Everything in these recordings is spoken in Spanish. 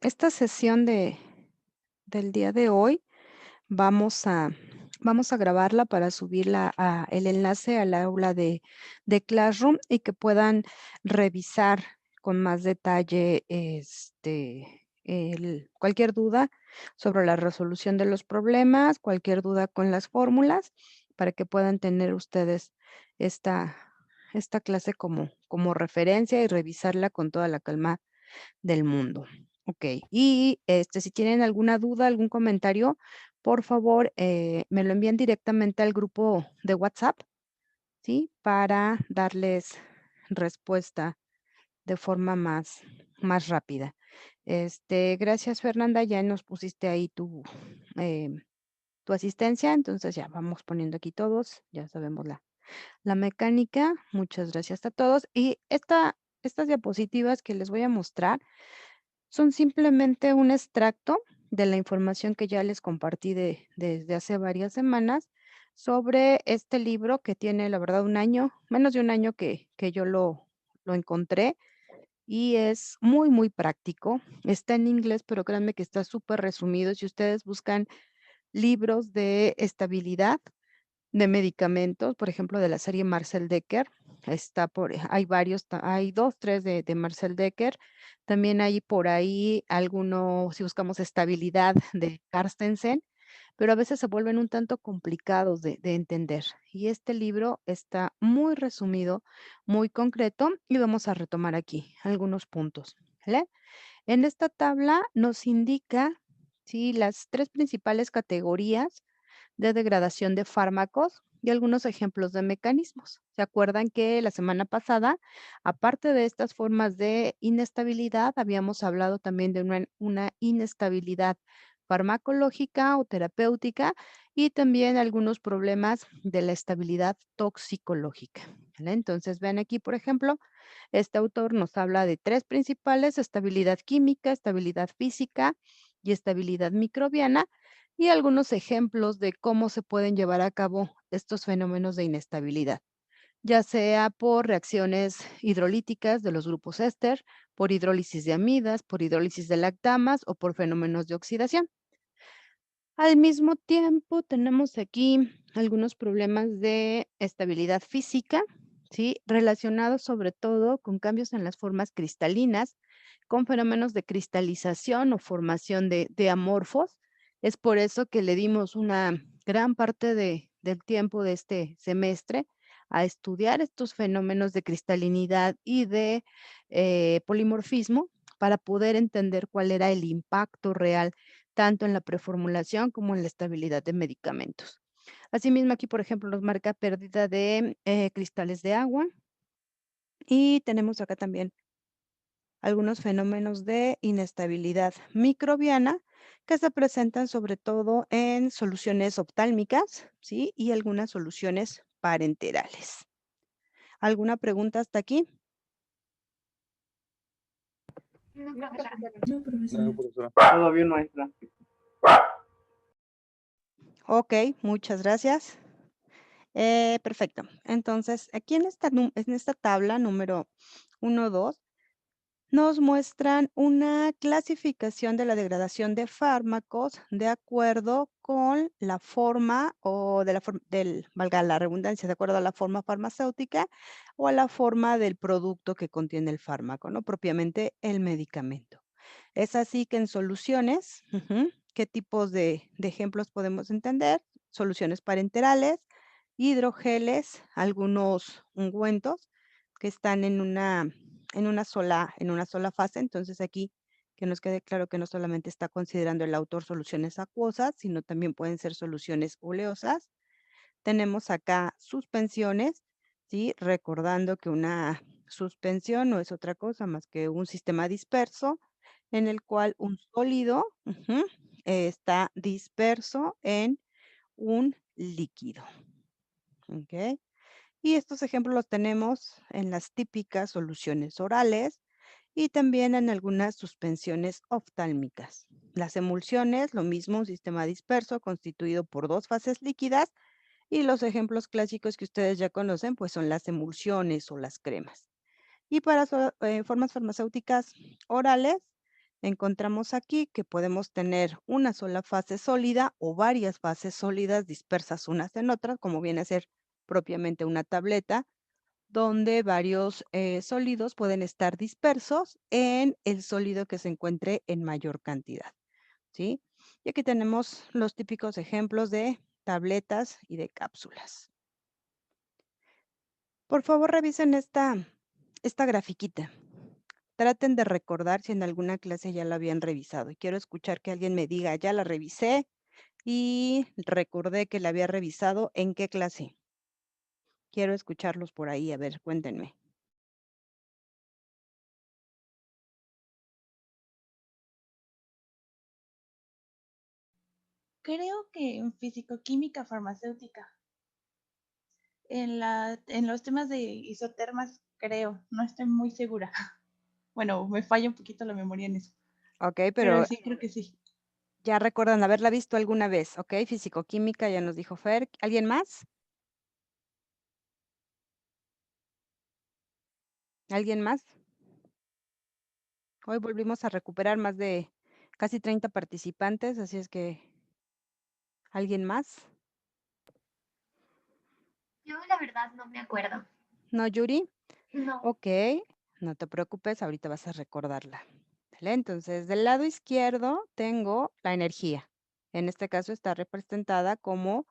Esta sesión del día de hoy vamos a, vamos a grabarla para subirla el enlace al aula de Classroom y que puedan revisar con más detalle cualquier duda sobre la resolución de los problemas, cualquier duda con las fórmulas, para que puedan tener ustedes esta, esta clase como referencia y revisarla con toda la calma del mundo. Okey. Y, si tienen alguna duda, algún comentario, por favor, me lo envían directamente al grupo de WhatsApp, ¿sí? Para darles respuesta de forma más rápida. Gracias, Fernanda, ya nos pusiste ahí tu asistencia, entonces ya vamos poniendo aquí todos, ya sabemos la mecánica. Muchas gracias a todos. Y estas diapositivas que les voy a mostrar son simplemente un extracto de la información que ya les compartí desde hace varias semanas sobre este libro que tiene, la verdad, un año, menos de un año que yo lo encontré y es muy práctico. Está en inglés, pero créanme que está súper resumido. Si ustedes buscan libros de estabilidad, de medicamentos, por ejemplo, de la serie Marcel Decker, hay varios, hay 2, 3 de Marcel Decker, también hay por ahí algunos, si buscamos estabilidad de Carstensen, pero a veces se vuelven un tanto complicados de entender. Y este libro está muy resumido, muy concreto, y vamos a retomar aquí algunos puntos, ¿vale? En esta tabla nos indica, sí, las 3 principales categorías de degradación de fármacos y algunos ejemplos de mecanismos. ¿Se acuerdan que la semana pasada, aparte de estas formas de inestabilidad, habíamos hablado también de una inestabilidad farmacológica o terapéutica y también algunos problemas de la estabilidad toxicológica? ¿Vale? Entonces, vean aquí, por ejemplo, este autor nos habla de 3 principales: estabilidad química, estabilidad física y estabilidad microbiana, y algunos ejemplos de cómo se pueden llevar a cabo estos fenómenos de inestabilidad, ya sea por reacciones hidrolíticas de los grupos éster, por hidrólisis de amidas, por hidrólisis de lactamas o por fenómenos de oxidación. Al mismo tiempo, tenemos aquí algunos problemas de estabilidad física, ¿sí? Relacionados sobre todo con cambios en las formas cristalinas, con fenómenos de cristalización o formación de amorfos. Es por eso que le dimos una gran parte del tiempo de este semestre a estudiar estos fenómenos de cristalinidad y de polimorfismo para poder entender cuál era el impacto real tanto en la preformulación como en la estabilidad de medicamentos. Asimismo, aquí, por ejemplo, nos marca pérdida de cristales de agua y tenemos acá también algunos fenómenos de inestabilidad microbiana que se presentan sobre todo en soluciones oftálmicas, ¿sí? Y algunas soluciones parenterales. ¿Alguna pregunta hasta aquí? No, profesora. Todo bien, maestra. Ok, muchas gracias. Perfecto. Entonces, aquí en esta tabla número 1, 2, nos muestran una clasificación de la degradación de fármacos de acuerdo con la forma o de la forma valga la redundancia, de acuerdo a la forma farmacéutica o a la forma del producto que contiene el fármaco, ¿no? Propiamente el medicamento. Es así que en soluciones, ¿qué tipos de ejemplos podemos entender? Soluciones parenterales, hidrogeles, algunos ungüentos que están en una sola fase. Entonces, aquí que nos quede claro que no solamente está considerando el autor soluciones acuosas, sino también pueden ser soluciones oleosas. Tenemos acá suspensiones, ¿sí? Recordando que una suspensión no es otra cosa más que un sistema disperso en el cual un sólido está disperso en un líquido. ¿Ok? Y estos ejemplos los tenemos en las típicas soluciones orales y también en algunas suspensiones oftálmicas. Las emulsiones, lo mismo, un sistema disperso constituido por 2 fases líquidas, y los ejemplos clásicos que ustedes ya conocen, pues son las emulsiones o las cremas. Y para formas farmacéuticas orales, Encontramos aquí que podemos tener una sola fase sólida o varias fases sólidas dispersas unas en otras, como viene a ser propiamente una tableta, donde varios sólidos pueden estar dispersos en el sólido que se encuentre en mayor cantidad, ¿sí? Y aquí tenemos los típicos ejemplos de tabletas y de cápsulas. Por favor, revisen esta grafiquita. Traten de recordar si en alguna clase ya la habían revisado. Y quiero escuchar que alguien me diga, ya la revisé y recordé que la había revisado. ¿En qué clase? Quiero escucharlos por ahí. A ver, cuéntenme. Creo que en fisicoquímica farmacéutica, en los temas de isotermas, creo, no estoy muy segura. Bueno, me falla un poquito la memoria en eso, Ok, pero pero sí, creo que sí. ya recuerdan haberla visto alguna vez. Ok, fisicoquímica, ya nos dijo Fer. ¿Alguien más? ¿Alguien más? Hoy volvimos a recuperar más de casi 30 participantes, así es que, ¿alguien más? Yo la verdad no me acuerdo. ¿No, Yuri? No. Ok, no te preocupes, ahorita vas a recordarla. ¿Vale? Entonces, del lado izquierdo tengo la energía. En este caso está representada como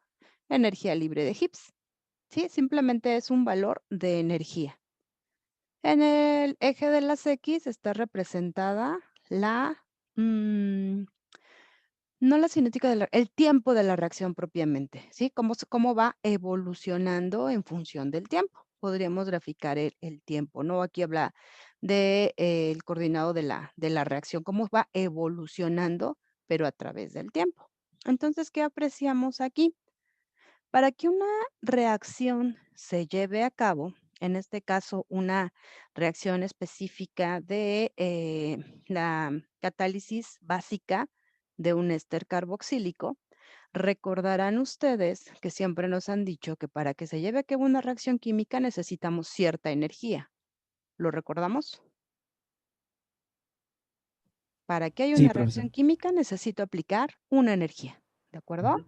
energía libre de Gibbs. Sí, simplemente es un valor de energía. En el eje de las X está representada la, mm, no la cinética el tiempo de la reacción propiamente, ¿sí? Cómo va evolucionando en función del tiempo. Podríamos graficar el tiempo, ¿no? Aquí habla de, el coordinado de la reacción, cómo va evolucionando, pero a través del tiempo. Entonces, ¿qué apreciamos aquí? Para que una reacción se lleve a cabo, en este caso una reacción específica de la catálisis básica de un éster carboxílico, recordarán ustedes que siempre nos han dicho que para que se lleve a cabo una reacción química necesitamos cierta energía. ¿Lo recordamos? Para que haya Sí, una profesor. reacción química necesito aplicar una energía. ¿De acuerdo? Ujú.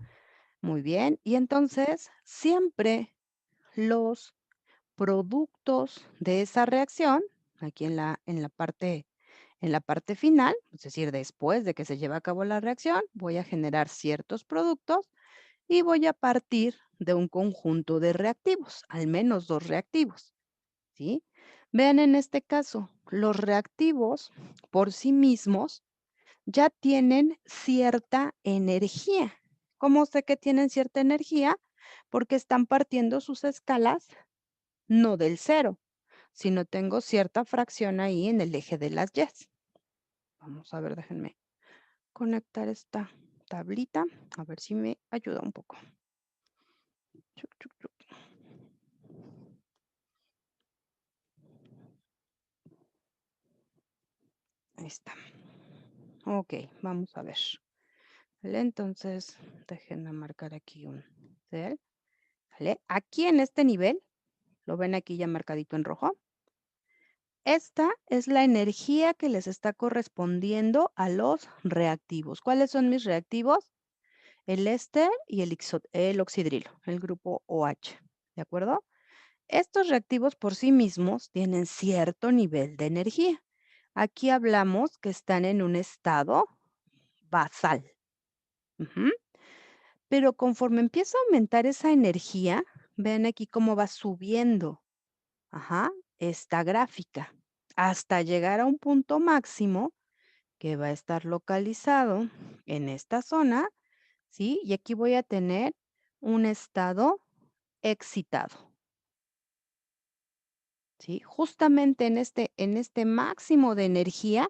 Muy bien. Y entonces, siempre los productos de esa reacción, aquí en la parte final, es decir, después de que se lleve a cabo la reacción, voy a generar ciertos productos y voy a partir de un conjunto de reactivos, al menos 2 reactivos, ¿sí? Vean en este caso, los reactivos por sí mismos ya tienen cierta energía. ¿Cómo sé que tienen cierta energía? Porque están partiendo sus escalas no del cero, sino tengo cierta fracción ahí en el eje de las yes. Vamos a ver, déjenme conectar esta tablita, a ver si me ayuda un poco. Chuc, chuc, chuc. Ahí está. Ok, vamos a ver. ¿Vale? Entonces, déjenme marcar aquí un cel. ¿Vale? Aquí en este nivel, lo ven aquí ya marcadito en rojo. Esta es la energía que les está correspondiendo a los reactivos. ¿Cuáles son mis reactivos? El éster y el oxidrilo, el grupo OH, ¿de acuerdo? Estos reactivos por sí mismos tienen cierto nivel de energía. Aquí hablamos que están en un estado basal. Ujú. Pero conforme empieza a aumentar esa energía, vean aquí cómo va subiendo, ajá, esta gráfica, hasta llegar a un punto máximo que va a estar localizado en esta zona, ¿sí? Y aquí voy a tener un estado excitado, ¿sí? Justamente en este máximo de energía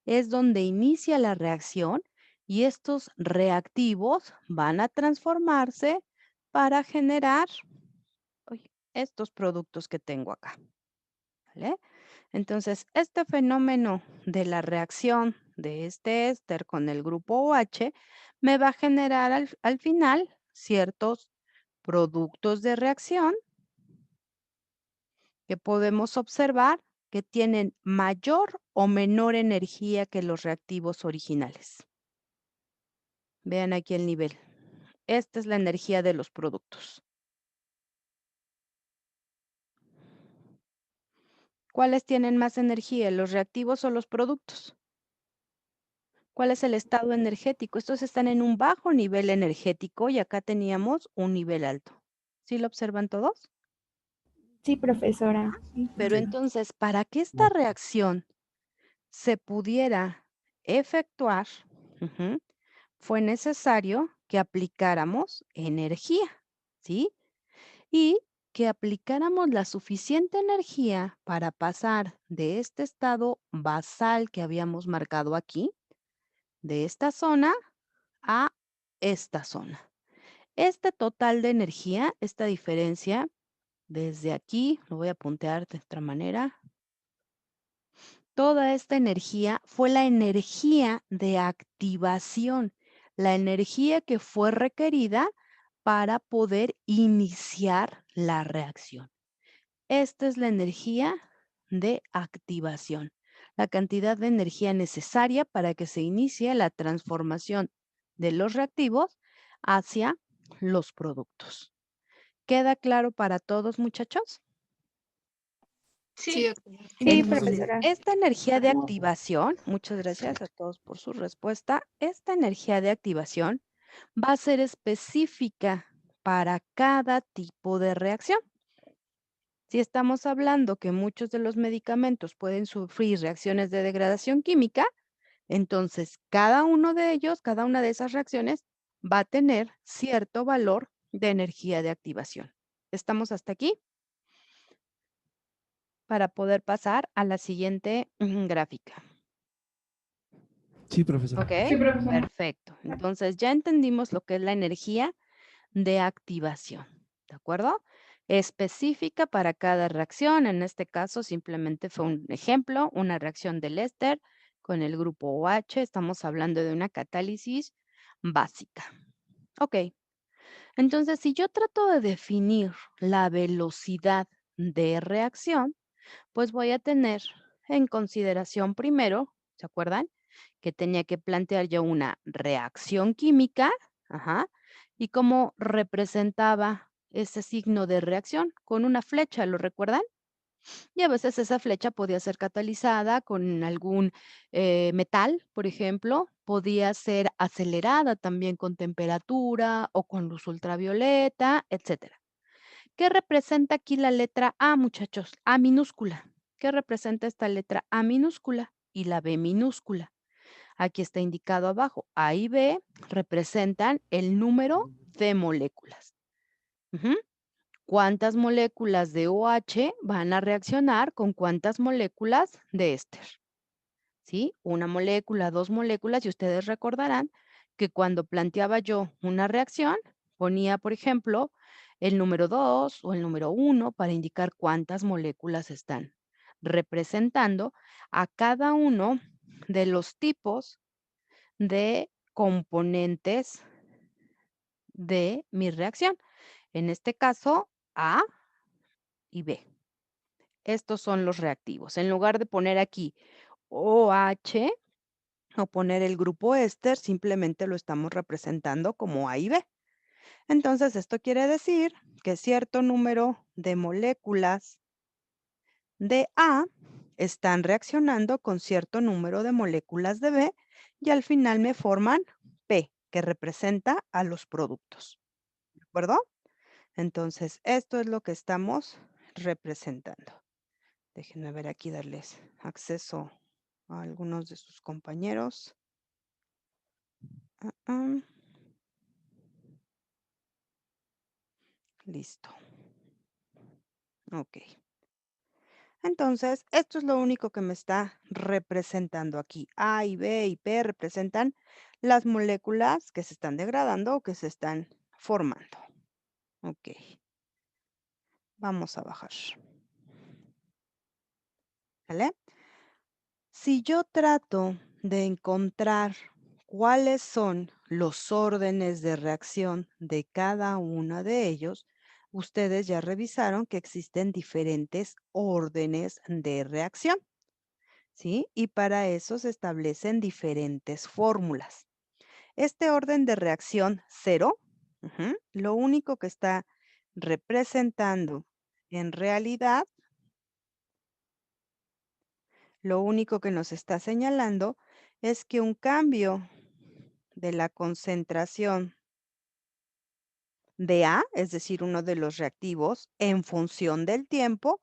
es donde inicia la reacción y estos reactivos van a transformarse para generar uy, estos productos que tengo acá, ¿vale? Entonces, este fenómeno de la reacción de este éster con el grupo OH me va a generar al final ciertos productos de reacción que podemos observar que tienen mayor o menor energía que los reactivos originales. Vean aquí el nivel. Esta es la energía de los productos. ¿Cuáles tienen más energía, los reactivos o los productos? ¿Cuál es el estado energético? Estos están en un bajo nivel energético y acá teníamos un nivel alto. ¿Sí lo observan todos? Sí, profesora. Pero entonces, para que esta reacción se pudiera efectuar, ujú, fue necesario que aplicáramos energía, ¿sí? Y que aplicáramos la suficiente energía para pasar de este estado basal que habíamos marcado aquí, de esta zona a esta zona. Este total de energía, esta diferencia, desde aquí, lo voy a puntear de otra manera, toda esta energía fue la energía de activación, la energía que fue requerida para poder iniciar la reacción. Esta es la energía de activación, la cantidad de energía necesaria para que se inicie la transformación de los reactivos hacia los productos. ¿Queda claro para todos, muchachos? Sí. Sí, Entonces, profesora. esta energía de activación, muchas gracias a todos por su respuesta, esta energía de activación va a ser específica para cada tipo de reacción. Si estamos hablando que muchos de los medicamentos pueden sufrir reacciones de degradación química, entonces cada uno de ellos, cada una de esas reacciones va a tener cierto valor de energía de activación. ¿Estamos hasta aquí? Para poder pasar a la siguiente gráfica. Sí, profesora. ¿Ok? Perfecto. Entonces ya entendimos lo que es la energía de activación, ¿de acuerdo? Específica para cada reacción. En este caso simplemente fue un ejemplo, una reacción del éster con el grupo OH. Estamos hablando de una catálisis básica. Ok. Entonces, si yo trato de definir la velocidad de reacción, pues voy a tener en consideración primero, ¿se acuerdan? Que tenía que plantear yo una reacción química, ajá, y cómo representaba ese signo de reacción con una flecha, ¿lo recuerdan? Y a veces esa flecha podía ser catalizada con algún metal, por ejemplo, podía ser acelerada también con temperatura o con luz ultravioleta, etcétera. ¿Qué representa aquí la letra A, muchachos? A minúscula. ¿Qué representa esta letra A minúscula y la B minúscula? Aquí está indicado abajo. A y B representan el número de moléculas. Ujú. ¿Cuántas moléculas de OH van a reaccionar con cuántas moléculas de éster? ¿Sí? Una molécula, dos moléculas, y ustedes recordarán que cuando planteaba yo una reacción, ponía, por ejemplo, el número 2 o el número 1 para indicar cuántas moléculas están representando a cada uno de los tipos de componentes de mi reacción. En este caso, A y B. Estos son los reactivos. En lugar de poner aquí OH o poner el grupo éster, simplemente lo estamos representando como A y B. Entonces, esto quiere decir que cierto número de moléculas de A están reaccionando con cierto número de moléculas de B y al final me forman P, que representa a los productos. ¿De acuerdo? Entonces, esto es lo que estamos representando. Déjenme ver aquí, darles acceso a algunos de sus compañeros. Ah, ah. Listo. Ok. Entonces, esto es lo único que me está representando aquí. A y B y P representan las moléculas que se están degradando o que se están formando. Ok. Vamos a bajar. ¿Vale? Si yo trato de encontrar cuáles son los órdenes de reacción de cada uno de ellos, ustedes ya revisaron que existen diferentes órdenes de reacción, ¿sí? Y para eso se establecen diferentes fórmulas. Este orden de reacción 0, lo único que está representando en realidad, lo único que nos está señalando es que un cambio de la concentración de A, es decir, uno de los reactivos, en función del tiempo,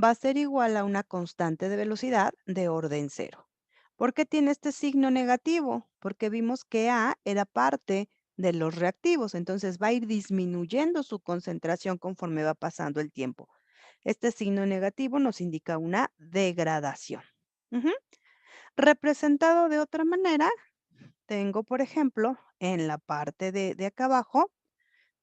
va a ser igual a una constante de velocidad de orden 0. ¿Por qué tiene este signo negativo? Porque vimos que A era parte de los reactivos, entonces va a ir disminuyendo su concentración conforme va pasando el tiempo. Este signo negativo nos indica una degradación. Ujú. Representado de otra manera, tengo, por ejemplo, en la parte de acá abajo,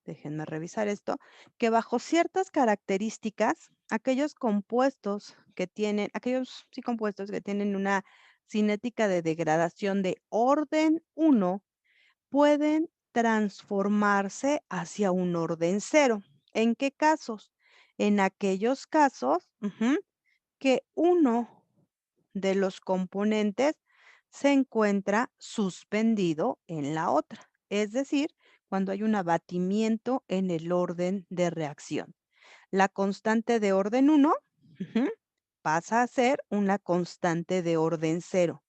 déjenme revisar esto, que bajo ciertas características, aquellos sí, compuestos que tienen una cinética de degradación de orden 1 pueden transformarse hacia un orden 0. ¿En qué casos? En aquellos casos que uno de los componentes se encuentra suspendido en la otra, es decir, cuando hay un abatimiento en el orden de reacción. La constante de orden 1 pasa a ser una constante de orden 0.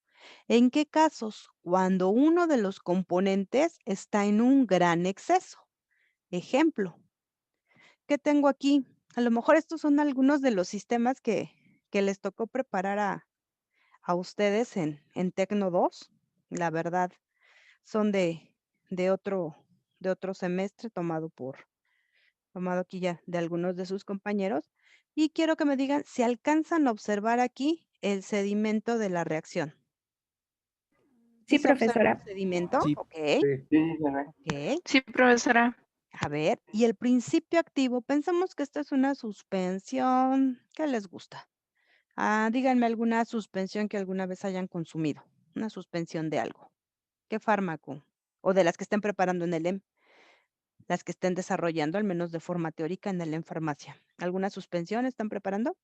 ¿En qué casos? Cuando uno de los componentes está en un gran exceso. Ejemplo, ¿qué tengo aquí? A lo mejor estos son algunos de los sistemas que les tocó preparar a ustedes en Tecno 2. La verdad, son de otro, de otro semestre tomado aquí ya de algunos de sus compañeros. Y quiero que me digan si alcanzan a observar aquí el sedimento de la reacción. Sí, ¿Se observa el profesora. sedimento? Sí. Ok, Sí, sí, se ve. ok. Sí, profesora. A ver, y el principio activo, pensamos que esta es una suspensión. ¿Qué les gusta? Díganme alguna suspensión que alguna vez hayan consumido. Una suspensión de algo. ¿Qué fármaco? O de las que estén preparando en el las que estén desarrollando, al menos de forma teórica, en el en farmacia. ¿Alguna suspensión están preparando?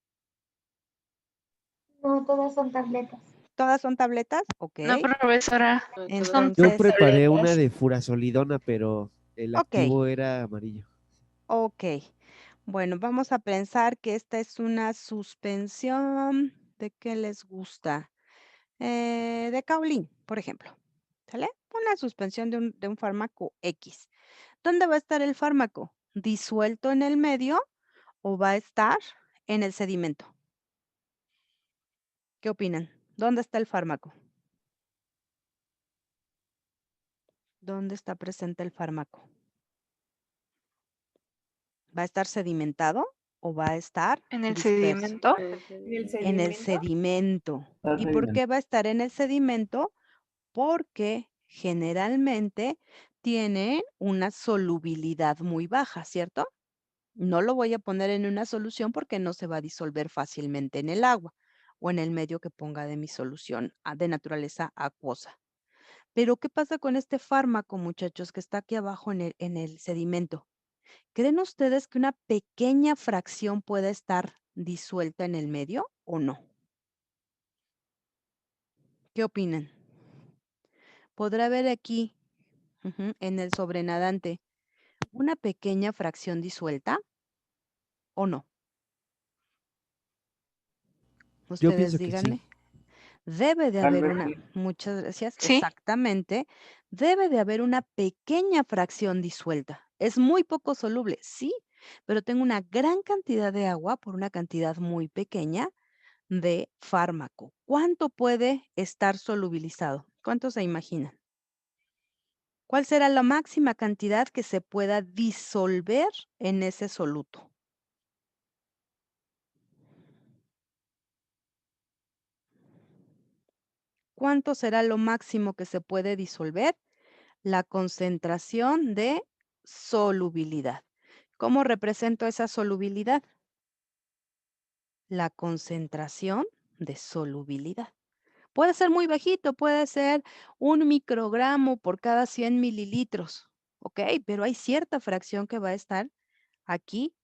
No, todas son tabletas. ¿Todas son tabletas? Ok. No, profesora. Son Yo Entonces, preparé una tabletas. de furazolidona, pero el ok, activo era amarillo. ok. Bueno, vamos a pensar que esta es una suspensión. ¿De qué les gusta? De caolín, por ejemplo. ¿Sale? Una suspensión de un fármaco X. ¿Dónde va a estar el fármaco? ¿Disuelto en el medio o va a estar en el sedimento? ¿Qué opinan? ¿Dónde está el fármaco? ¿Dónde está presente el fármaco? ¿Va a estar sedimentado o va a estar En el disperso? sedimento. En el sedimento. Está ¿Y por bien. qué va a estar en el sedimento? Porque generalmente tiene una solubilidad muy baja, ¿cierto? No lo voy a poner en una solución porque no se va a disolver fácilmente en el agua o en el medio que ponga de mi solución de naturaleza acuosa. Pero, ¿qué pasa con este fármaco, muchachos, que está aquí abajo en el sedimento? ¿Creen ustedes que una pequeña fracción pueda estar disuelta en el medio o no? ¿Qué opinan? ¿Podrá haber aquí, en el sobrenadante, una pequeña fracción disuelta o no? Yo Ustedes pienso que sí. díganme. Debe de Tal haber vez una, sí. muchas gracias, Sí. exactamente, debe de haber una pequeña fracción disuelta. Es muy poco soluble, sí, pero tengo una gran cantidad de agua por una cantidad muy pequeña de fármaco. ¿Cuánto puede estar solubilizado? ¿Cuánto se imaginan? ¿Cuál será la máxima cantidad que se pueda disolver en ese soluto? ¿Cuánto será lo máximo que se puede disolver? La concentración de solubilidad. ¿Cómo represento esa solubilidad? La concentración de solubilidad. Puede ser muy bajito, puede ser 1 microgramo por cada 100 mililitros, ¿ok? Pero hay cierta fracción que va a estar aquí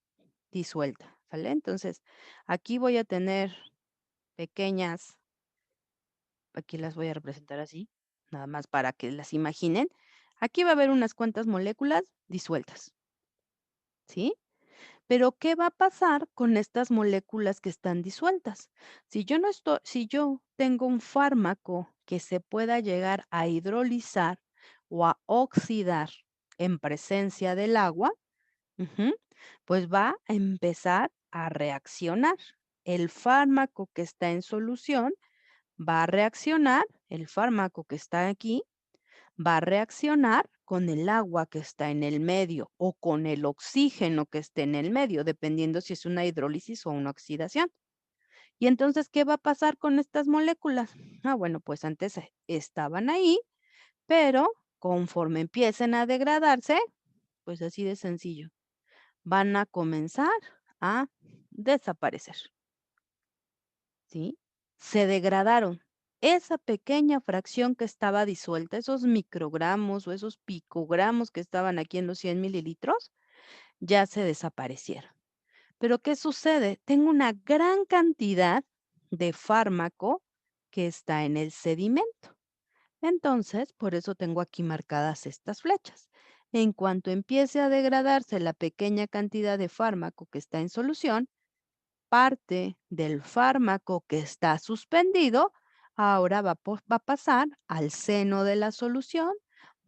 disuelta, ¿sale? Entonces, aquí voy a tener pequeñas, aquí las voy a representar así, nada más para que las imaginen. Aquí va a haber unas cuantas moléculas disueltas, ¿sí? Pero, ¿qué va a pasar con estas moléculas que están disueltas? Si yo tengo un fármaco que se pueda llegar a hidrolizar o a oxidar en presencia del agua, ujú, pues va a empezar a reaccionar. El fármaco que está en solución va a reaccionar, el fármaco que está aquí va a reaccionar con el agua que está en el medio o con el oxígeno que esté en el medio, dependiendo si es una hidrólisis o una oxidación. Y entonces, ¿qué va a pasar con estas moléculas? Bueno, pues antes estaban ahí, pero conforme empiecen a degradarse, pues así de sencillo, van a comenzar a desaparecer, ¿sí? Se degradaron. Esa pequeña fracción que estaba disuelta, esos microgramos o esos picogramos que estaban aquí en los 100 mililitros, ya se desaparecieron. Pero ¿qué sucede? Tengo una gran cantidad de fármaco que está en el sedimento. Entonces, por eso tengo aquí marcadas estas flechas. En cuanto empiece a degradarse la pequeña cantidad de fármaco que está en solución, parte del fármaco que está suspendido ahora va a pasar al seno de la solución,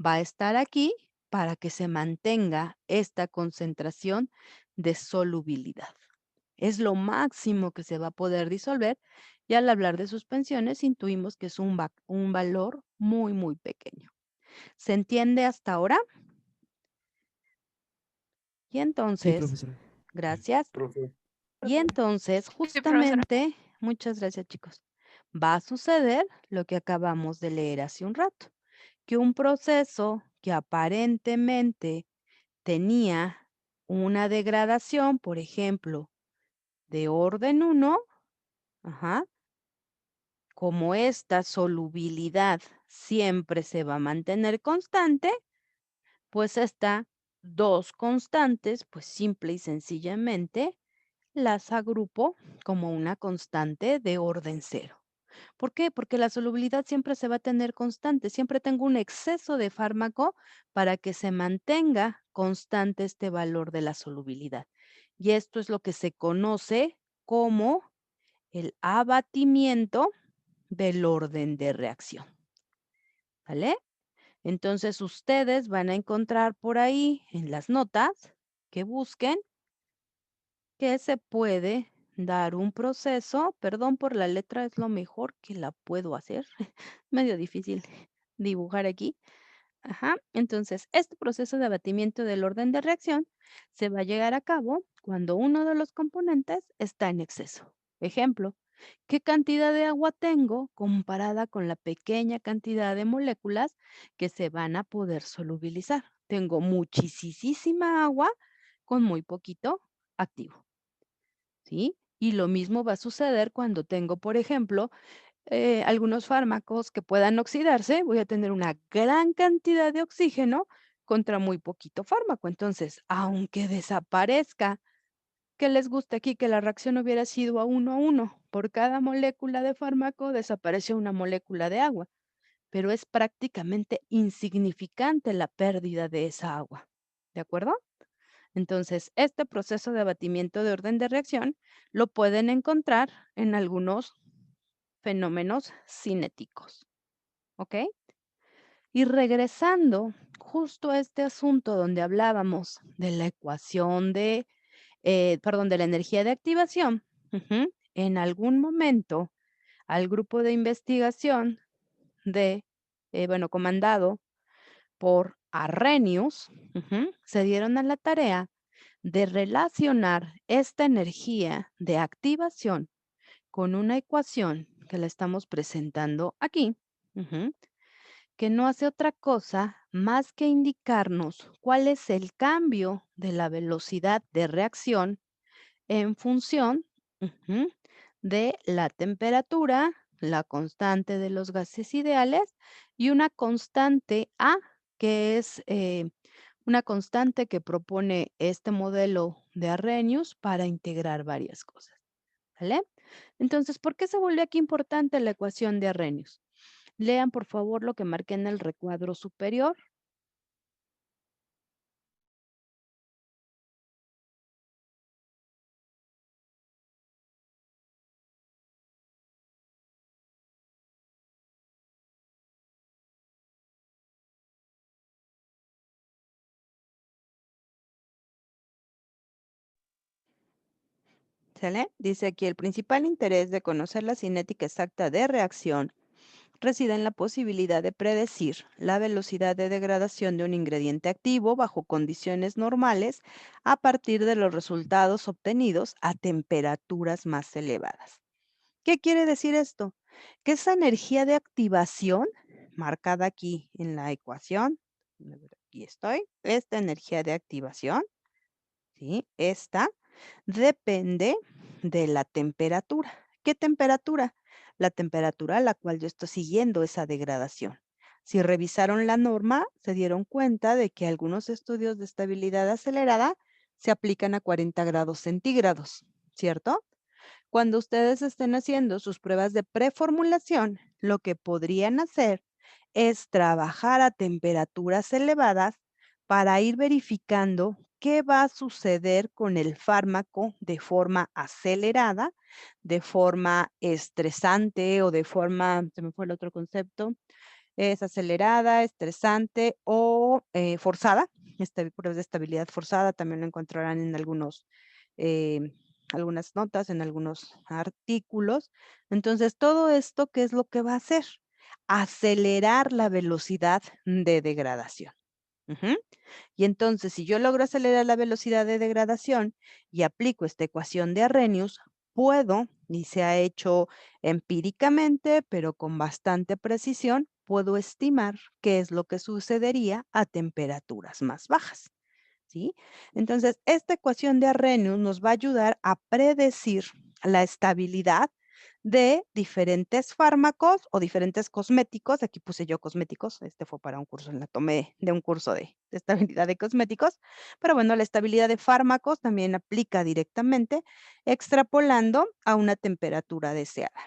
va a estar aquí para que se mantenga esta concentración de solubilidad. Es lo máximo que se va a poder disolver y al hablar de suspensiones intuimos que es un valor muy, muy pequeño. ¿Se entiende hasta ahora? Y Sí, entonces, profesora. gracias. Profe. Y entonces, Sí, profesora. justamente, muchas gracias, chicos, va a suceder lo que acabamos de leer hace un rato, que un proceso que aparentemente tenía una degradación, por ejemplo, de orden 1, ajá, como esta solubilidad siempre se va a mantener constante, pues esta dos constantes, pues simple y sencillamente las agrupo como una constante de orden 0. ¿Por qué? Porque la solubilidad siempre se va a tener constante, siempre tengo un exceso de fármaco para que se mantenga constante este valor de la solubilidad. Y esto es lo que se conoce como el abatimiento del orden de reacción. ¿Vale? Entonces ustedes van a encontrar por ahí en las notas que busquen que se puede dar un proceso, perdón por la letra, es lo mejor que la puedo hacer, medio difícil dibujar aquí. Ajá, entonces este proceso de abatimiento del orden de reacción se va a llegar a cabo cuando uno de los componentes está en exceso. Ejemplo, ¿qué cantidad de agua tengo comparada con la pequeña cantidad de moléculas que se van a poder solubilizar? Tengo muchísima agua con muy poquito activo. ¿Sí? Y lo mismo va a suceder cuando tengo, por ejemplo, algunos fármacos que puedan oxidarse, voy a tener una gran cantidad de oxígeno contra muy poquito fármaco. Entonces, aunque desaparezca, ¿qué les gusta aquí? Que la reacción hubiera sido a 1 por cada molécula de fármaco desaparece una molécula de agua, pero es prácticamente insignificante la pérdida de esa agua. ¿De acuerdo? Entonces, este proceso de abatimiento de orden de reacción lo pueden encontrar en algunos fenómenos cinéticos. ¿Ok? Y regresando justo a este asunto donde hablábamos de la ecuación de la energía de activación, en algún momento al grupo de investigación comandado por Arrhenius, se dieron a la tarea de relacionar esta energía de activación con una ecuación que la estamos presentando aquí, ujú, que no hace otra cosa más que indicarnos cuál es el cambio de la velocidad de reacción en función ujú, de la temperatura, la constante de los gases ideales y una constante A, que es una constante que propone este modelo de Arrhenius para integrar varias cosas. ¿Vale? Entonces, ¿por qué se vuelve aquí importante la ecuación de Arrhenius? Lean, por favor, lo que marqué en el recuadro superior. ¿Sale? Dice aquí, el principal interés de conocer la cinética exacta de reacción reside en la posibilidad de predecir la velocidad de degradación de un ingrediente activo bajo condiciones normales a partir de los resultados obtenidos a temperaturas más elevadas. ¿Qué quiere decir esto? Que esa energía de activación, marcada aquí en la ecuación, aquí estoy, esta energía de activación, ¿sí? Esta depende de la temperatura. ¿Qué temperatura? La temperatura a la cual yo estoy siguiendo esa degradación. Si revisaron la norma, se dieron cuenta de que algunos estudios de estabilidad acelerada se aplican a 40 grados centígrados, ¿cierto? Cuando ustedes estén haciendo sus pruebas de preformulación, lo que podrían hacer es trabajar a temperaturas elevadas para ir verificando qué va a suceder con el fármaco de forma acelerada, de forma estresante o de forma, se me fue el otro concepto, es acelerada, estresante o forzada. Pruebas de estabilidad forzada también lo encontrarán en eh, algunas notas, en algunos artículos. Entonces, todo esto, ¿qué es lo que va a hacer? Acelerar la velocidad de degradación. Ujú. Y entonces, si yo logro acelerar la velocidad de degradación y aplico esta ecuación de Arrhenius, puedo, y se ha hecho empíricamente, pero con bastante precisión, puedo estimar qué es lo que sucedería a temperaturas más bajas. ¿Sí? Entonces, esta ecuación de Arrhenius nos va a ayudar a predecir la estabilidad de diferentes fármacos o diferentes cosméticos. Aquí puse yo cosméticos, este fue para un curso, la tomé de un curso de estabilidad de cosméticos, pero bueno, la estabilidad de fármacos también aplica directamente, extrapolando a una temperatura deseada.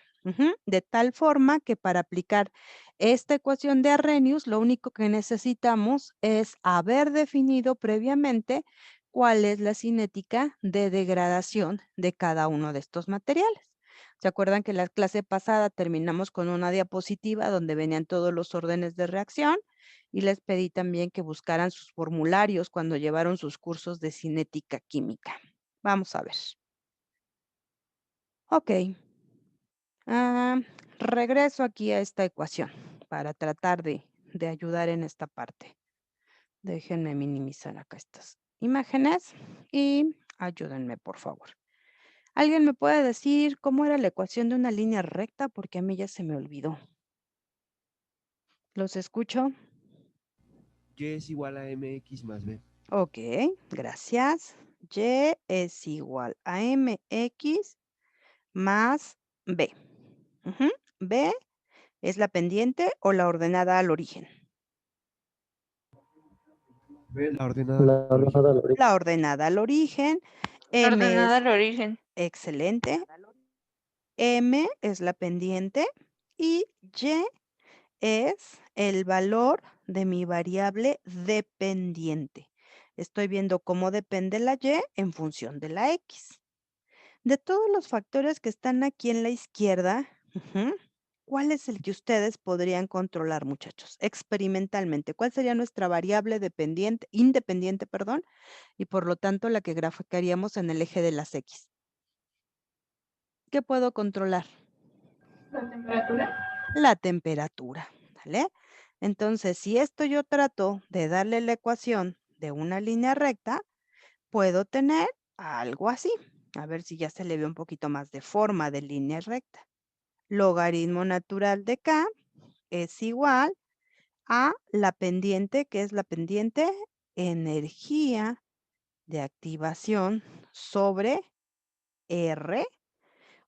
De tal forma que para aplicar esta ecuación de Arrhenius, lo único que necesitamos es haber definido previamente cuál es la cinética de degradación de cada uno de estos materiales. ¿Se acuerdan que la clase pasada terminamos con una diapositiva donde venían todos los órdenes de reacción? Y les pedí también que buscaran sus formularios cuando llevaron sus cursos de cinética química. Vamos a ver. Ok. Ah, regreso aquí a esta ecuación para tratar de ayudar en esta parte. Déjenme minimizar acá estas imágenes y ayúdenme, por favor. ¿Alguien me puede decir cómo era la ecuación de una línea recta? Porque a mí ya se me olvidó. ¿Los escucho? Y es igual a mx más b. Ok, gracias. Y es igual a mx más b. Ujú. B es la pendiente o la ordenada al origen. La ordenada al origen. La ordenada al origen. M Ordenada es al origen. excelente. M es la pendiente y Y es el valor de mi variable dependiente. Estoy viendo cómo depende la Y en función de la X. De todos los factores que están aquí en la izquierda, ¿cuál es el que ustedes podrían controlar, muchachos? Experimentalmente, ¿cuál sería nuestra variable dependiente, independiente, perdón? Y por lo tanto la que graficaríamos en el eje de las X. ¿Qué puedo controlar? ¿La temperatura? La temperatura, ¿vale? Entonces, si esto yo trato de darle la ecuación de una línea recta, puedo tener algo así. A ver si ya se le ve un poquito más de forma de línea recta. Logaritmo natural de K es igual a la pendiente, que es la pendiente energía de activación sobre R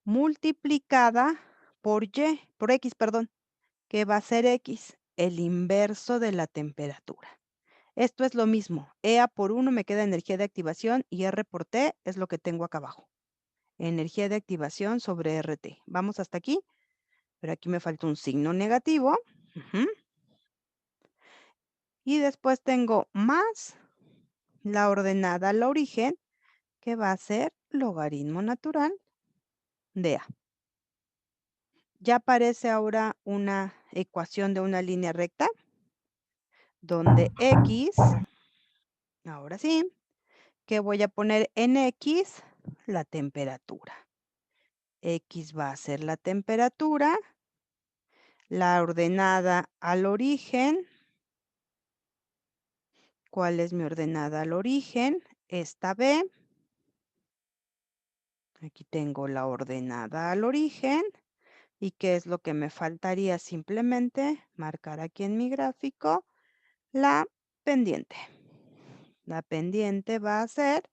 multiplicada por X, perdón, que va a ser X, el inverso de la temperatura. Esto es lo mismo. EA por 1 me queda energía de activación y R por T es lo que tengo acá abajo. Energía de activación sobre RT. Vamos hasta aquí, pero aquí me falta un signo negativo. Ujú. Y después tengo más la ordenada al origen, que va a ser logaritmo natural de A. Ya aparece ahora una ecuación de una línea recta, donde X, ahora sí, que voy a poner en X la temperatura. X va a ser la temperatura, la ordenada al origen. ¿Cuál es mi ordenada al origen? Esta B. Aquí tengo la ordenada al origen. ¿Y qué es lo que me faltaría? Simplemente marcar aquí en mi gráfico la pendiente. La pendiente va a ser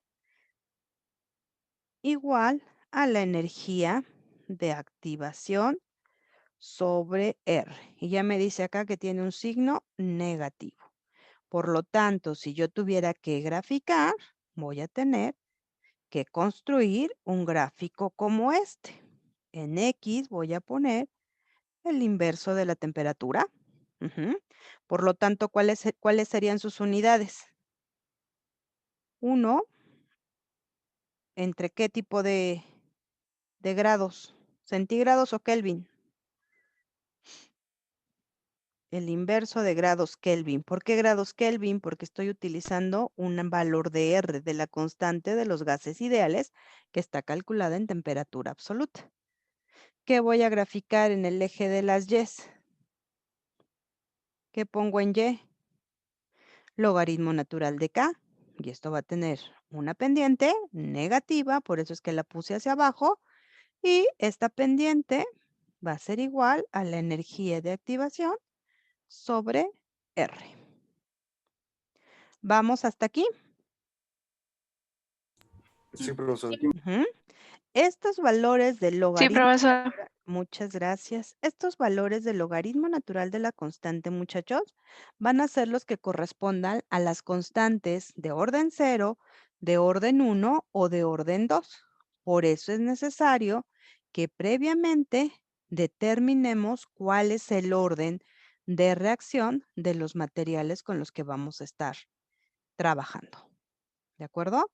igual a la energía de activación sobre R. Y ya me dice acá que tiene un signo negativo. Por lo tanto, si yo tuviera que graficar, voy a tener que construir un gráfico como este. En X voy a poner el inverso de la temperatura. Ujú. Por lo tanto, ¿cuáles serían sus unidades? 1, ¿entre qué tipo de grados? ¿Centígrados o Kelvin? El inverso de grados Kelvin. ¿Por qué grados Kelvin? Porque estoy utilizando un valor de R, de la constante de los gases ideales, que está calculada en temperatura absoluta. ¿Qué voy a graficar en el eje de las Y's? ¿Qué pongo en Y? Logaritmo natural de K. Y esto va a tener una pendiente negativa, por eso es que la puse hacia abajo. Y esta pendiente va a ser igual a la energía de activación sobre R. ¿Vamos hasta aquí? Sí, profesor. Ujú. Estos valores del Sí, logaritmo, profesor. muchas gracias. Estos valores del logaritmo natural de la constante, muchachos, van a ser los que correspondan a las constantes de orden 0, de orden 1 o de orden 2. Por eso es necesario que previamente determinemos cuál es el orden de reacción de los materiales con los que vamos a estar trabajando. ¿De acuerdo?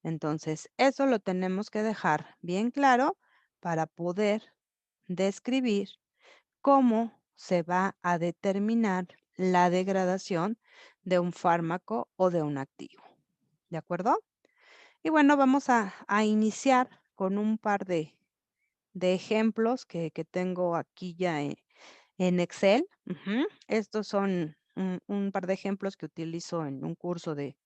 Entonces, eso lo tenemos que dejar bien claro para poder describir cómo se va a determinar la degradación de un fármaco o de un activo. ¿De acuerdo? Y bueno, vamos a iniciar con un par de ejemplos que tengo aquí ya en Excel. Ujú. Estos son un par de ejemplos que utilizo en un curso de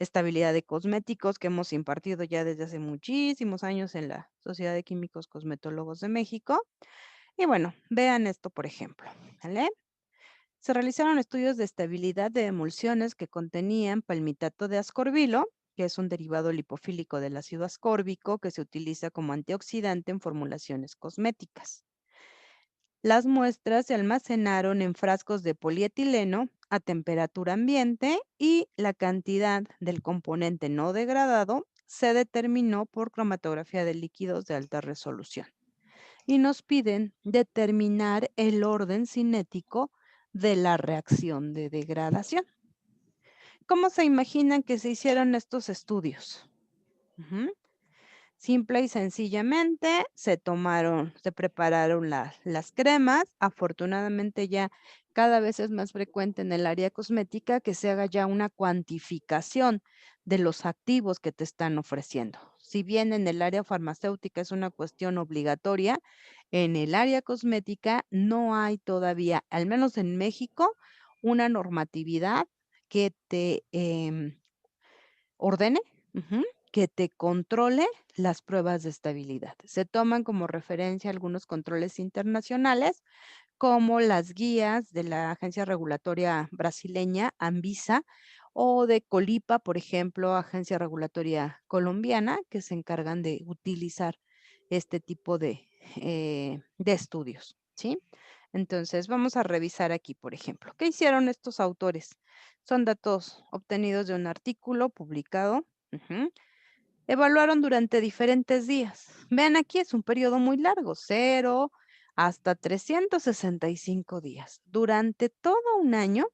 estabilidad de cosméticos que hemos impartido ya desde hace muchísimos años en la Sociedad de Químicos Cosmetólogos de México. Y bueno, vean esto, por ejemplo, ¿vale? Se realizaron estudios de estabilidad de emulsiones que contenían palmitato de ascorbilo, que es un derivado lipofílico del ácido ascórbico que se utiliza como antioxidante en formulaciones cosméticas. Las muestras se almacenaron en frascos de polietileno a temperatura ambiente y la cantidad del componente no degradado se determinó por cromatografía de líquidos de alta resolución. Y nos piden determinar el orden cinético de la reacción de degradación. ¿Cómo se imaginan que se hicieron estos estudios? Simple y sencillamente se prepararon las cremas. Afortunadamente ya cada vez es más frecuente en el área cosmética que se haga ya una cuantificación de los activos que te están ofreciendo. Si bien en el área farmacéutica es una cuestión obligatoria, en el área cosmética no hay todavía, al menos en México, una normatividad que te ordene, que te controle las pruebas de estabilidad. Se toman como referencia algunos controles internacionales, como las guías de la agencia regulatoria brasileña, Anvisa, o de Colipa, por ejemplo, agencia regulatoria colombiana, que se encargan de utilizar este tipo de estudios, ¿sí? Entonces, vamos a revisar aquí, por ejemplo, ¿qué hicieron estos autores? Son datos obtenidos de un artículo publicado. Ujú. Evaluaron durante diferentes días. Vean aquí, es un periodo muy largo, 0 hasta 365 días. Durante todo un año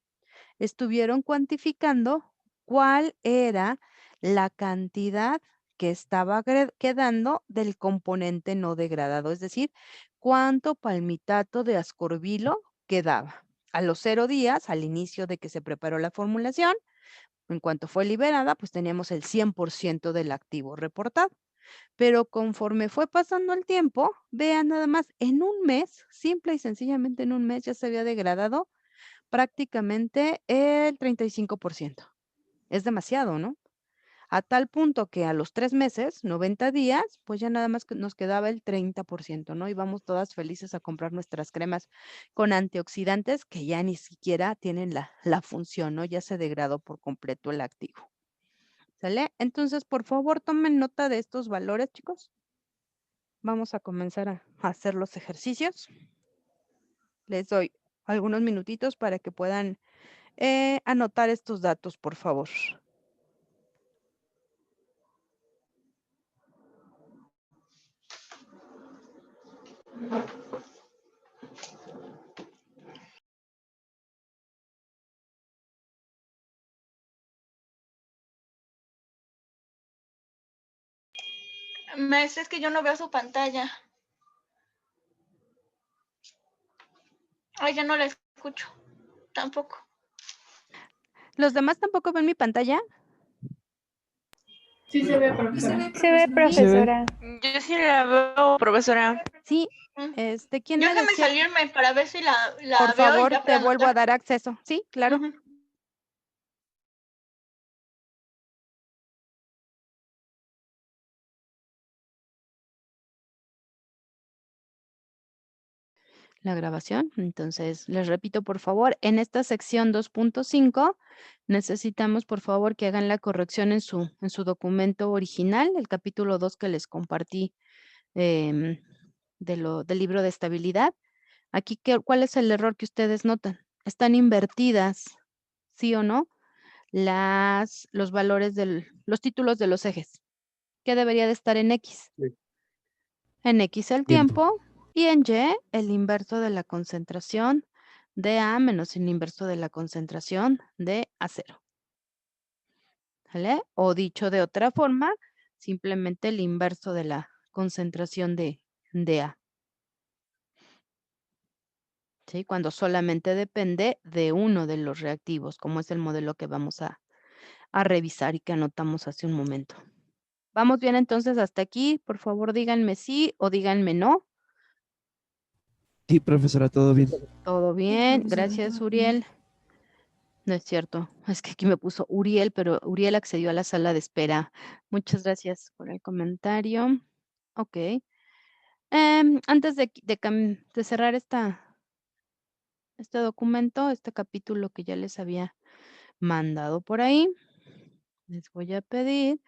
estuvieron cuantificando cuál era la cantidad que estaba quedando del componente no degradado, es decir, cuánto palmitato de ascorbilo quedaba. A los 0 días, al inicio de que se preparó la formulación, en cuanto fue liberada, pues teníamos el 100% del activo reportado. Pero conforme fue pasando el tiempo, vean nada más, en un mes, simple y sencillamente en un mes ya se había degradado prácticamente el 35%. Es demasiado, ¿no? A tal punto que a los 3 meses, 90 días, pues ya nada más que nos quedaba el 30%, ¿no? Y vamos todas felices a comprar nuestras cremas con antioxidantes que ya ni siquiera tienen la función, ¿no? Ya se degradó por completo el activo. ¿Sale? Entonces, por favor, tomen nota de estos valores, chicos. Vamos a comenzar a hacer los ejercicios. Les doy algunos minutitos para que puedan anotar estos datos, por favor. Maestra, es que yo no veo su pantalla. Ay, ya no la escucho. Tampoco. ¿Los demás tampoco ven mi pantalla? Sí se ve, profesora. Se ve, profesora. Yo sí la veo, profesora. Sí. Mm. ¿Quién me Déjame decía? salirme para ver si la Por veo y favor, ya te para vuelvo a anotar. dar acceso. Sí, claro. Ujú. La grabación. Entonces, les repito, por favor, en esta sección 2.5 necesitamos, por favor, que hagan la corrección en su documento original, el capítulo 2 que les compartí del libro de estabilidad. Aquí, ¿cuál es el error que ustedes notan? Están invertidas, ¿sí o no? Los valores los títulos de los ejes. ¿Qué debería de estar en X? Sí. En X el tiempo y en Y el inverso de la concentración de A menos el inverso de la concentración de A0. ¿Vale? O dicho de otra forma, simplemente el inverso de la concentración de A. ¿Sí? Cuando solamente depende de uno de los reactivos, como es el modelo que vamos a revisar y que anotamos hace un momento. ¿Vamos bien entonces hasta aquí? Por favor, díganme sí o díganme no. Sí, profesora, todo bien. Todo bien, gracias Uriel. No es cierto, es que aquí me puso Uriel, pero Uriel accedió a la sala de espera. Muchas gracias por el comentario. Ok. Antes de cerrar este documento, este capítulo que ya les había mandado por ahí, les voy a pedir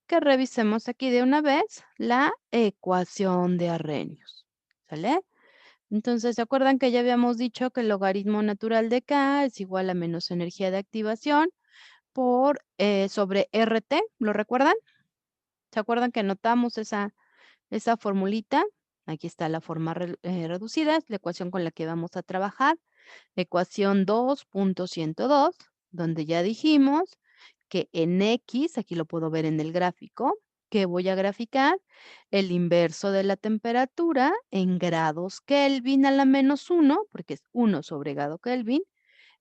que revisemos aquí de una vez la ecuación de Arrhenius. ¿Sale? Entonces, ¿se acuerdan que ya habíamos dicho que el logaritmo natural de K es igual a menos energía de activación por sobre RT? ¿Lo recuerdan? ¿Se acuerdan que anotamos esa formulita? Aquí está la forma reducida, es la ecuación con la que vamos a trabajar. Ecuación 2.102, donde ya dijimos que en X, aquí lo puedo ver en el gráfico, que voy a graficar el inverso de la temperatura en grados Kelvin a la -1, porque es 1 sobre grado Kelvin.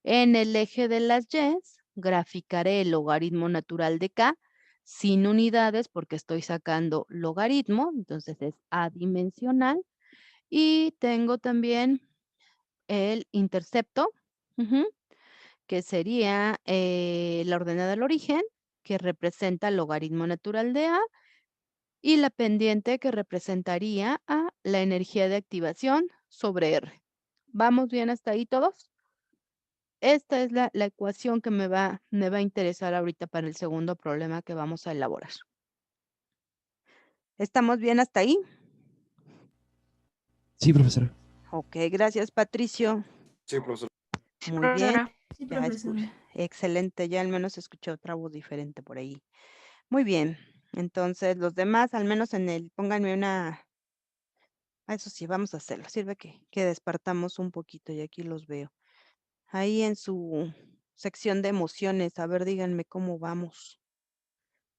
En el eje de las Y's, graficaré el logaritmo natural de K sin unidades, porque estoy sacando logaritmo, entonces es adimensional. Y tengo también el intercepto, que sería la ordenada del origen, que representa el logaritmo natural de A, y la pendiente que representaría a la energía de activación sobre R. ¿Vamos bien hasta ahí todos? Esta es la ecuación que me va a interesar ahorita para el segundo problema que vamos a elaborar. ¿Estamos bien hasta ahí? Sí, profesora. Ok, gracias, Patricio. Sí, profesor. Muy bien. Profesora. Sí, Ya profesora. excelente, ya al menos escuché otra voz diferente por ahí. Muy bien. Entonces, los demás, al menos pónganme eso sí, vamos a hacerlo. Sirve que despertamos un poquito y aquí los veo. Ahí en su sección de emociones, a ver, díganme cómo vamos.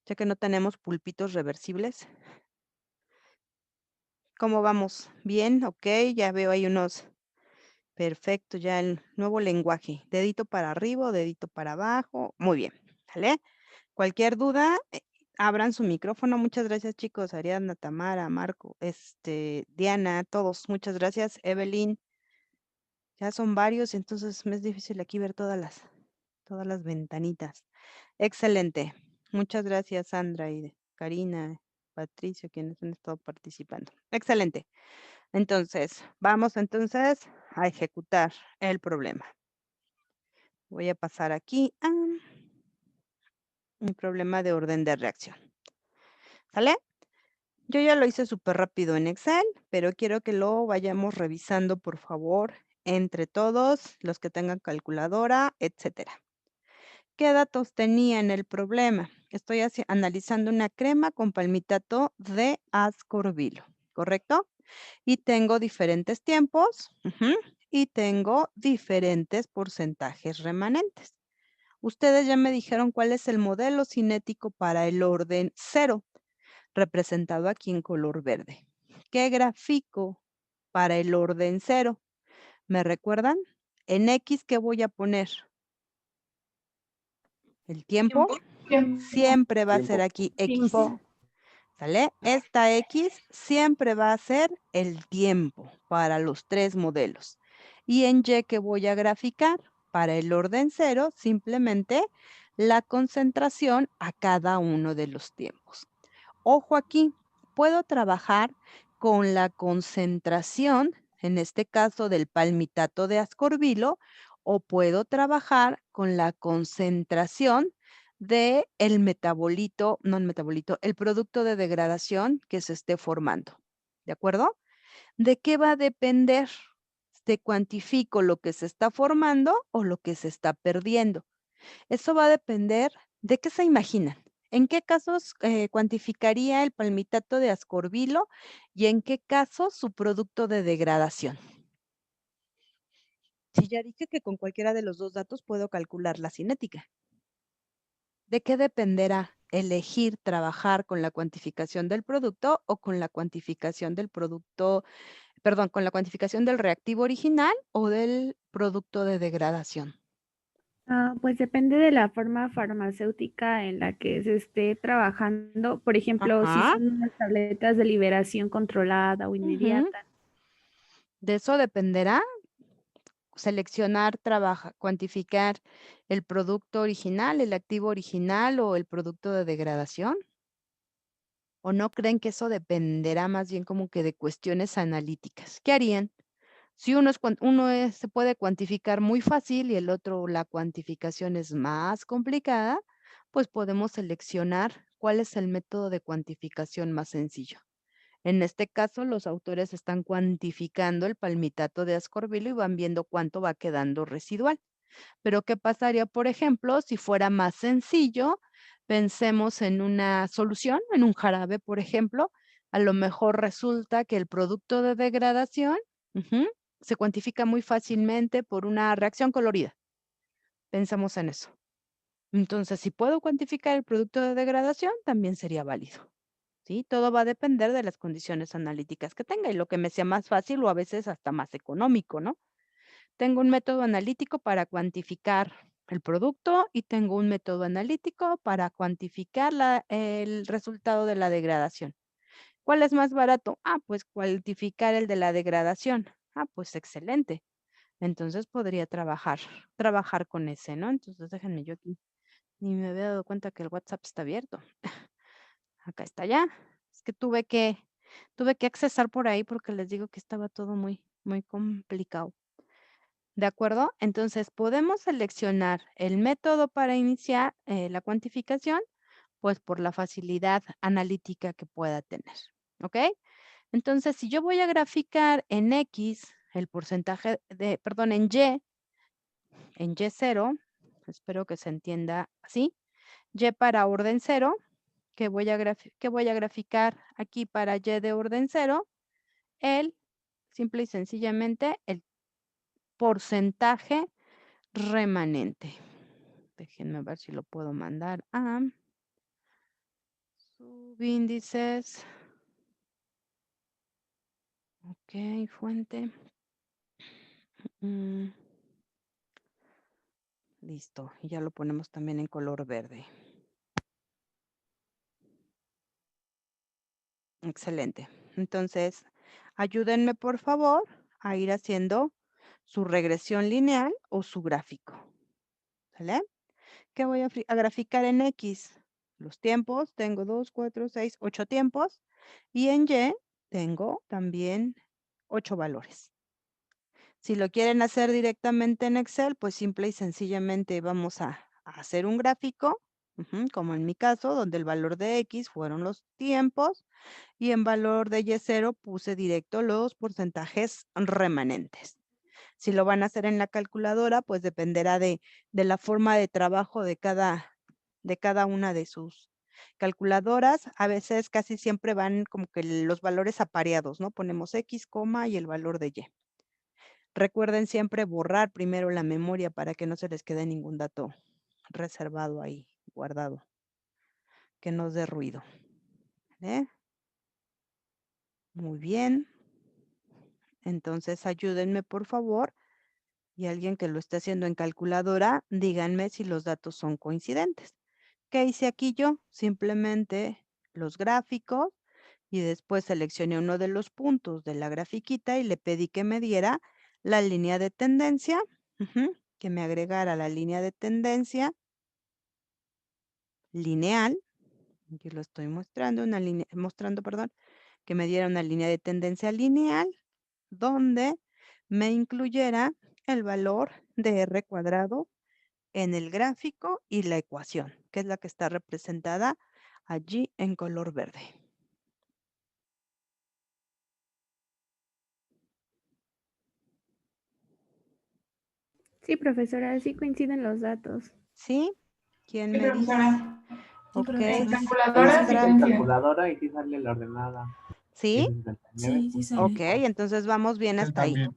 Ya que no tenemos pulpitos reversibles. ¿Cómo vamos? Bien, ok, ya veo ahí unos. Perfecto, ya el nuevo lenguaje. Dedito para arriba, o dedito para abajo. Muy bien, ¿sale? Cualquier duda, abran su micrófono. Muchas gracias, chicos. Ariadna, Tamara, Marco, Diana, todos. Muchas gracias. Evelyn, ya son varios, entonces me es difícil aquí ver todas las ventanitas. Excelente. Muchas gracias, Sandra y Karina, Patricio, quienes han estado participando. Excelente. Entonces, vamos entonces a ejecutar el problema. Voy a pasar aquí a mi problema de orden de reacción. ¿Sale? Yo ya lo hice súper rápido en Excel, pero quiero que lo vayamos revisando, por favor, entre todos, los que tengan calculadora, etcétera. ¿Qué datos tenía en el problema? Estoy analizando una crema con palmitato de ascorbilo, ¿correcto? Y tengo diferentes tiempos y tengo diferentes porcentajes remanentes. Ustedes ya me dijeron cuál es el modelo cinético para el orden 0, representado aquí en color verde. ¿Qué grafico para el orden 0? ¿Me recuerdan? En X, ¿qué voy a poner? El tiempo. Siempre va a ser aquí X. ¿Sale? Esta X siempre va a ser el tiempo para los 3 modelos. Y en Y, ¿qué voy a graficar? Para el orden 0, simplemente la concentración a cada uno de los tiempos. Ojo aquí, puedo trabajar con la concentración, en este caso del palmitato de ascorbilo, o puedo trabajar con la concentración de el producto de degradación que se esté formando. ¿De acuerdo? ¿De qué va a depender? ¿Te cuantifico lo que se está formando o lo que se está perdiendo? Eso va a depender de qué se imaginan. ¿En qué casos cuantificaría el palmitato de ascorbilo y en qué casos su producto de degradación? Si ya dije que con cualquiera de los dos datos puedo calcular la cinética. ¿De qué dependerá elegir trabajar con la cuantificación del producto o con la cuantificación del producto, perdón, con la cuantificación del reactivo original o del producto de degradación? Pues depende de la forma farmacéutica en la que se esté trabajando. Por ejemplo, si Ajá. son unas tabletas de liberación controlada o Ujú. inmediata. De eso dependerá seleccionar, cuantificar el producto original, el activo original o el producto de degradación. ¿O no creen que eso dependerá más bien como que de cuestiones analíticas? ¿Qué harían? Si se puede cuantificar muy fácil y el otro la cuantificación es más complicada, pues podemos seleccionar cuál es el método de cuantificación más sencillo. En este caso, los autores están cuantificando el palmitato de ascorbilo y van viendo cuánto va quedando residual. Pero, ¿qué pasaría, por ejemplo, si fuera más sencillo? Pensemos en una solución, en un jarabe, por ejemplo. A lo mejor resulta que el producto de degradación ujú, se cuantifica muy fácilmente por una reacción colorida. Pensemos en eso. Entonces, si puedo cuantificar el producto de degradación, también sería válido. ¿Sí? Todo va a depender de las condiciones analíticas que tenga y lo que me sea más fácil o a veces hasta más económico, ¿no? Tengo un método analítico para cuantificar el producto y tengo un método analítico para cuantificar el resultado de la degradación. ¿Cuál es más barato? Pues cuantificar el de la degradación. Pues excelente. Entonces podría trabajar con ese, ¿no? Entonces déjenme yo aquí. Ni me había dado cuenta que el WhatsApp está abierto. Acá está ya. Es que tuve que accesar por ahí porque les digo que estaba todo muy, muy complicado. ¿De acuerdo? Entonces, podemos seleccionar el método para iniciar la cuantificación, pues por la facilidad analítica que pueda tener. ¿Ok? Entonces, si yo voy a graficar en X el porcentaje perdón, en Y0, espero que se entienda así, Y para orden 0, que voy a graficar aquí para Y de orden 0, simple y sencillamente, el porcentaje remanente. Déjenme ver si lo puedo mandar a subíndices. Ok, fuente. Listo, y ya lo ponemos también en color verde. Excelente. Entonces, ayúdenme por favor a ir haciendo su regresión lineal o su gráfico. ¿Sale? ¿Qué voy a graficar en X? Los tiempos, tengo 2, 4, 6, 8 tiempos. Y en Y tengo también 8 valores. Si lo quieren hacer directamente en Excel, pues simple y sencillamente vamos a hacer un gráfico, como en mi caso, donde el valor de X fueron los tiempos y en valor de Y0 puse directo los porcentajes remanentes. Si lo van a hacer en la calculadora, pues dependerá de la forma de trabajo de cada una de sus calculadoras. A veces casi siempre van como que los valores apareados, ¿no? Ponemos X, coma y el valor de Y. Recuerden siempre borrar primero la memoria para que no se les quede ningún dato reservado ahí, guardado, que nos dé ruido. ¿Vale? Muy bien. Entonces ayúdenme por favor y alguien que lo esté haciendo en calculadora, díganme si los datos son coincidentes. ¿Qué hice aquí yo? Simplemente los gráficos y después seleccioné uno de los puntos de la grafiquita y le pedí que me diera la línea de tendencia, que me agregara la línea de tendencia lineal. Aquí lo estoy mostrando, que me diera una línea de tendencia lineal donde me incluyera el valor de R cuadrado en el gráfico y la ecuación, que es la que está representada allí en color verde. Sí, profesora, sí coinciden los datos. ¿Sí? ¿Quién Sí, me dice? profesora. Ok. En calculadora sí Sandra. En coincide. calculadora y sí sale la ordenada. ¿Sí? 179. Sí sale. Ok, entonces vamos bien hasta ahí. También.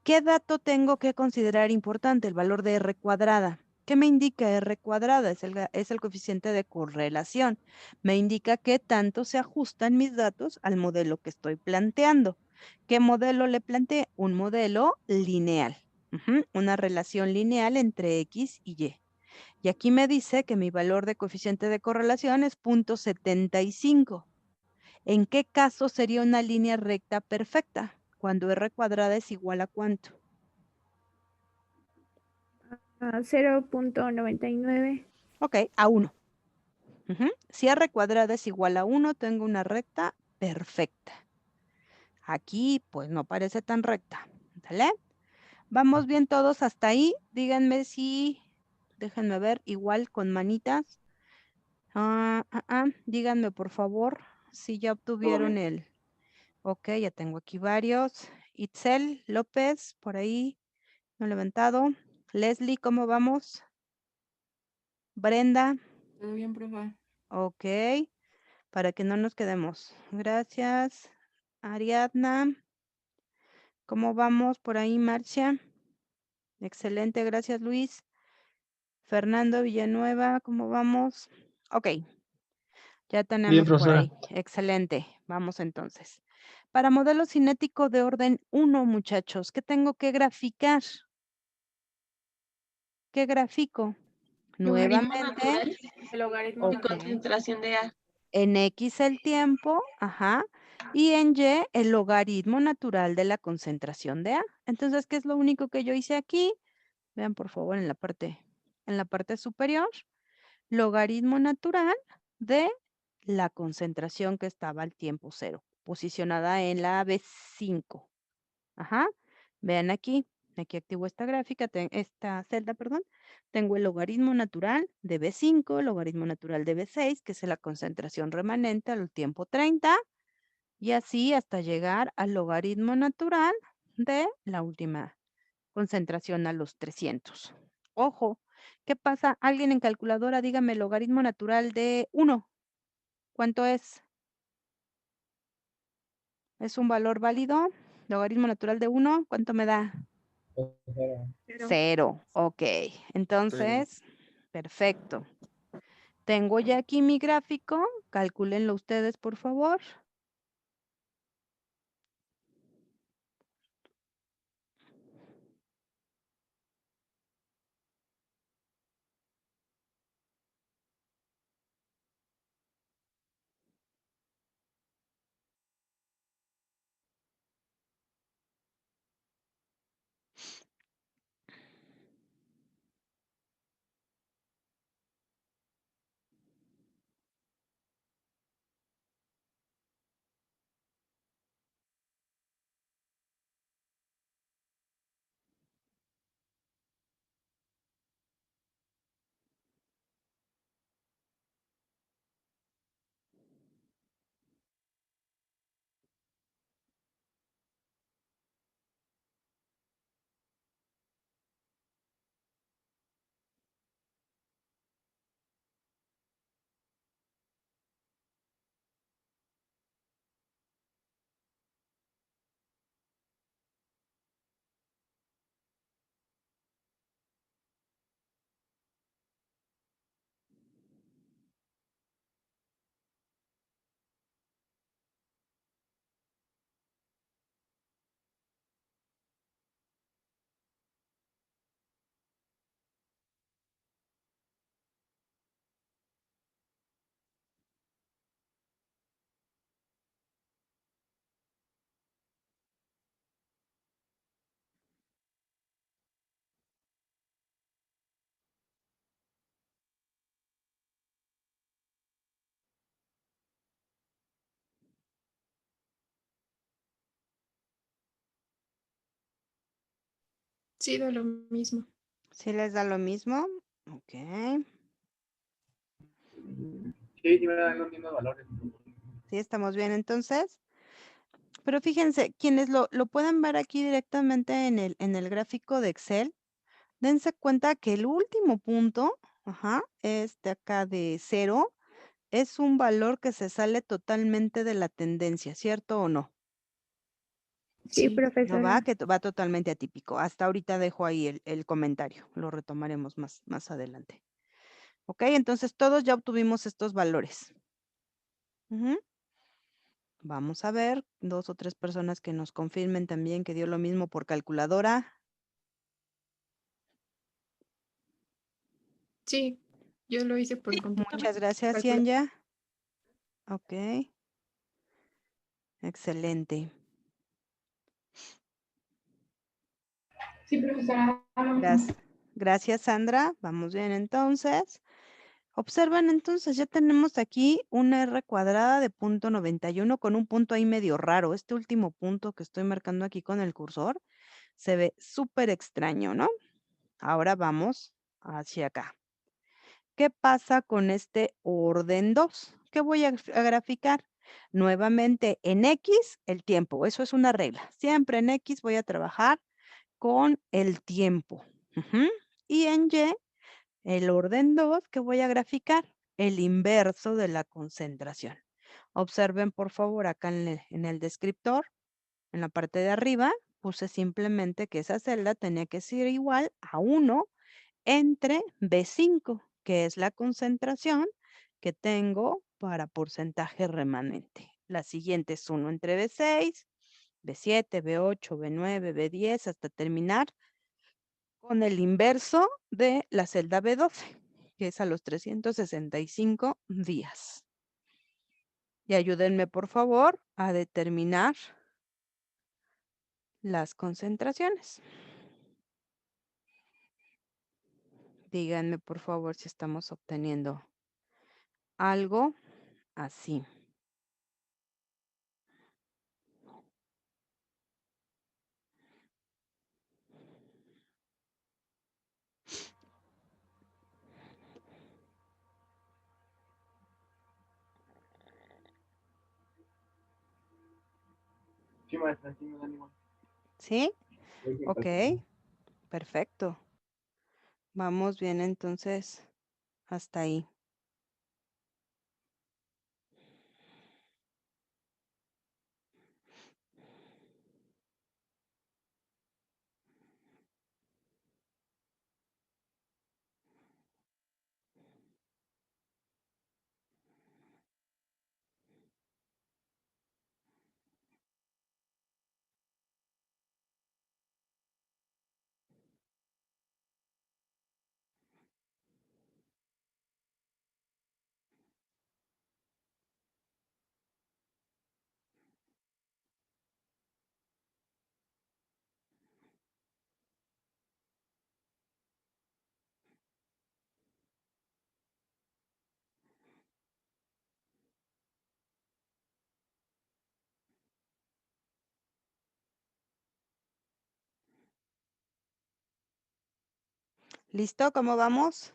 ¿Qué dato tengo que considerar importante? El valor de R cuadrada. ¿Qué me indica R cuadrada? Es el coeficiente de correlación. Me indica qué tanto se ajustan mis datos al modelo que estoy planteando. ¿Qué modelo le planteé? Un modelo lineal. Una relación lineal entre X y Y. Y aquí me dice que mi valor de coeficiente de correlación es 0.75. ¿En qué caso sería una línea recta perfecta? Cuando R cuadrada es igual a ¿cuánto? A 0.99. Ok, a 1. Si R cuadrada es igual a 1, tengo una recta perfecta. Aquí, pues, no parece tan recta. ¿Sale? ¿Vamos bien todos hasta ahí? Díganme si... Déjenme ver, igual con manitas. Díganme, por favor, si ya obtuvieron el... Ok, ya tengo aquí varios. Itzel López, por ahí, no levantado. Leslie, ¿cómo vamos? Brenda. Todo bien, profe. Ok, para que no nos quedemos. Gracias. Ariadna, ¿cómo vamos por ahí, Marcia? Excelente, gracias, Luis. Fernando Villanueva, ¿cómo vamos? Ok, ya tenemos por ahí. Excelente, vamos entonces. Para modelo cinético de orden 1, muchachos, ¿qué tengo que graficar? ¿Qué grafico? Logaritmo Nuevamente, natural El logaritmo y ok. concentración de A. En X el tiempo, y en Y el logaritmo natural de la concentración de A. Entonces, ¿qué es lo único que yo hice aquí? Vean por favor en la parte superior, logaritmo natural de la concentración que estaba al tiempo 0, posicionada en la B5. Vean aquí activo esta gráfica, esta celda, perdón. Tengo el logaritmo natural de B5, logaritmo natural de B6, que es la concentración remanente al tiempo 30, y así hasta llegar al logaritmo natural de la última concentración a los 300. Ojo, ¿qué pasa? Alguien en calculadora, dígame el logaritmo natural de 1. ¿Cuánto es? ¿Es un valor válido? Logaritmo natural de 1, ¿cuánto me da? 0. Ok, entonces, perfecto. Tengo ya aquí mi gráfico. Calcúlenlo ustedes, por favor. Sí, da lo mismo. ¿Sí les da lo mismo? Ok. Sí, sí me dan los mismos valores. ¿Sí estamos bien entonces? Pero fíjense, quienes lo pueden ver aquí directamente en el gráfico de Excel, dense cuenta que el último punto, ajá, este acá de 0, es un valor que se sale totalmente de la tendencia, ¿cierto o no? Sí, Sí. No profesora. va, que va totalmente atípico. Hasta ahorita dejo ahí el comentario, lo retomaremos más adelante. Ok, entonces todos ya obtuvimos estos valores. Ujú. Vamos a ver, 2 o 3 personas que nos confirmen también que dio lo mismo por calculadora. Sí, yo lo hice por computadora. Muchas gracias, Calcula- Cianya. Ok, excelente. Sí, profesora. Gracias, Sandra. Vamos bien entonces. Observan entonces, ya tenemos aquí una R cuadrada de 0.91 con un punto ahí medio raro. Este último punto que estoy marcando aquí con el cursor se ve súper extraño, ¿no? Ahora vamos hacia acá. ¿Qué pasa con este orden 2? ¿Qué voy a graficar? Nuevamente en X el tiempo, eso es una regla. Siempre en X voy a trabajar con el tiempo. Ujú. Y en Y, el orden 2 que voy a graficar, el inverso de la concentración. Observen por favor acá en el descriptor, en la parte de arriba, puse simplemente que esa celda tenía que ser igual a 1 entre B5, que es la concentración que tengo para porcentaje remanente. La siguiente es 1 entre B6, B7, B8, B9, B10, hasta terminar con el inverso de la celda B12, que es a los 365 días. Y ayúdenme, por favor, a determinar las concentraciones. Díganme, por favor, si estamos obteniendo algo así. Sí, maestra, sí me dan igual. ¿Sí? Ok, perfecto. Vamos bien entonces hasta ahí. ¿Listo? ¿Cómo vamos?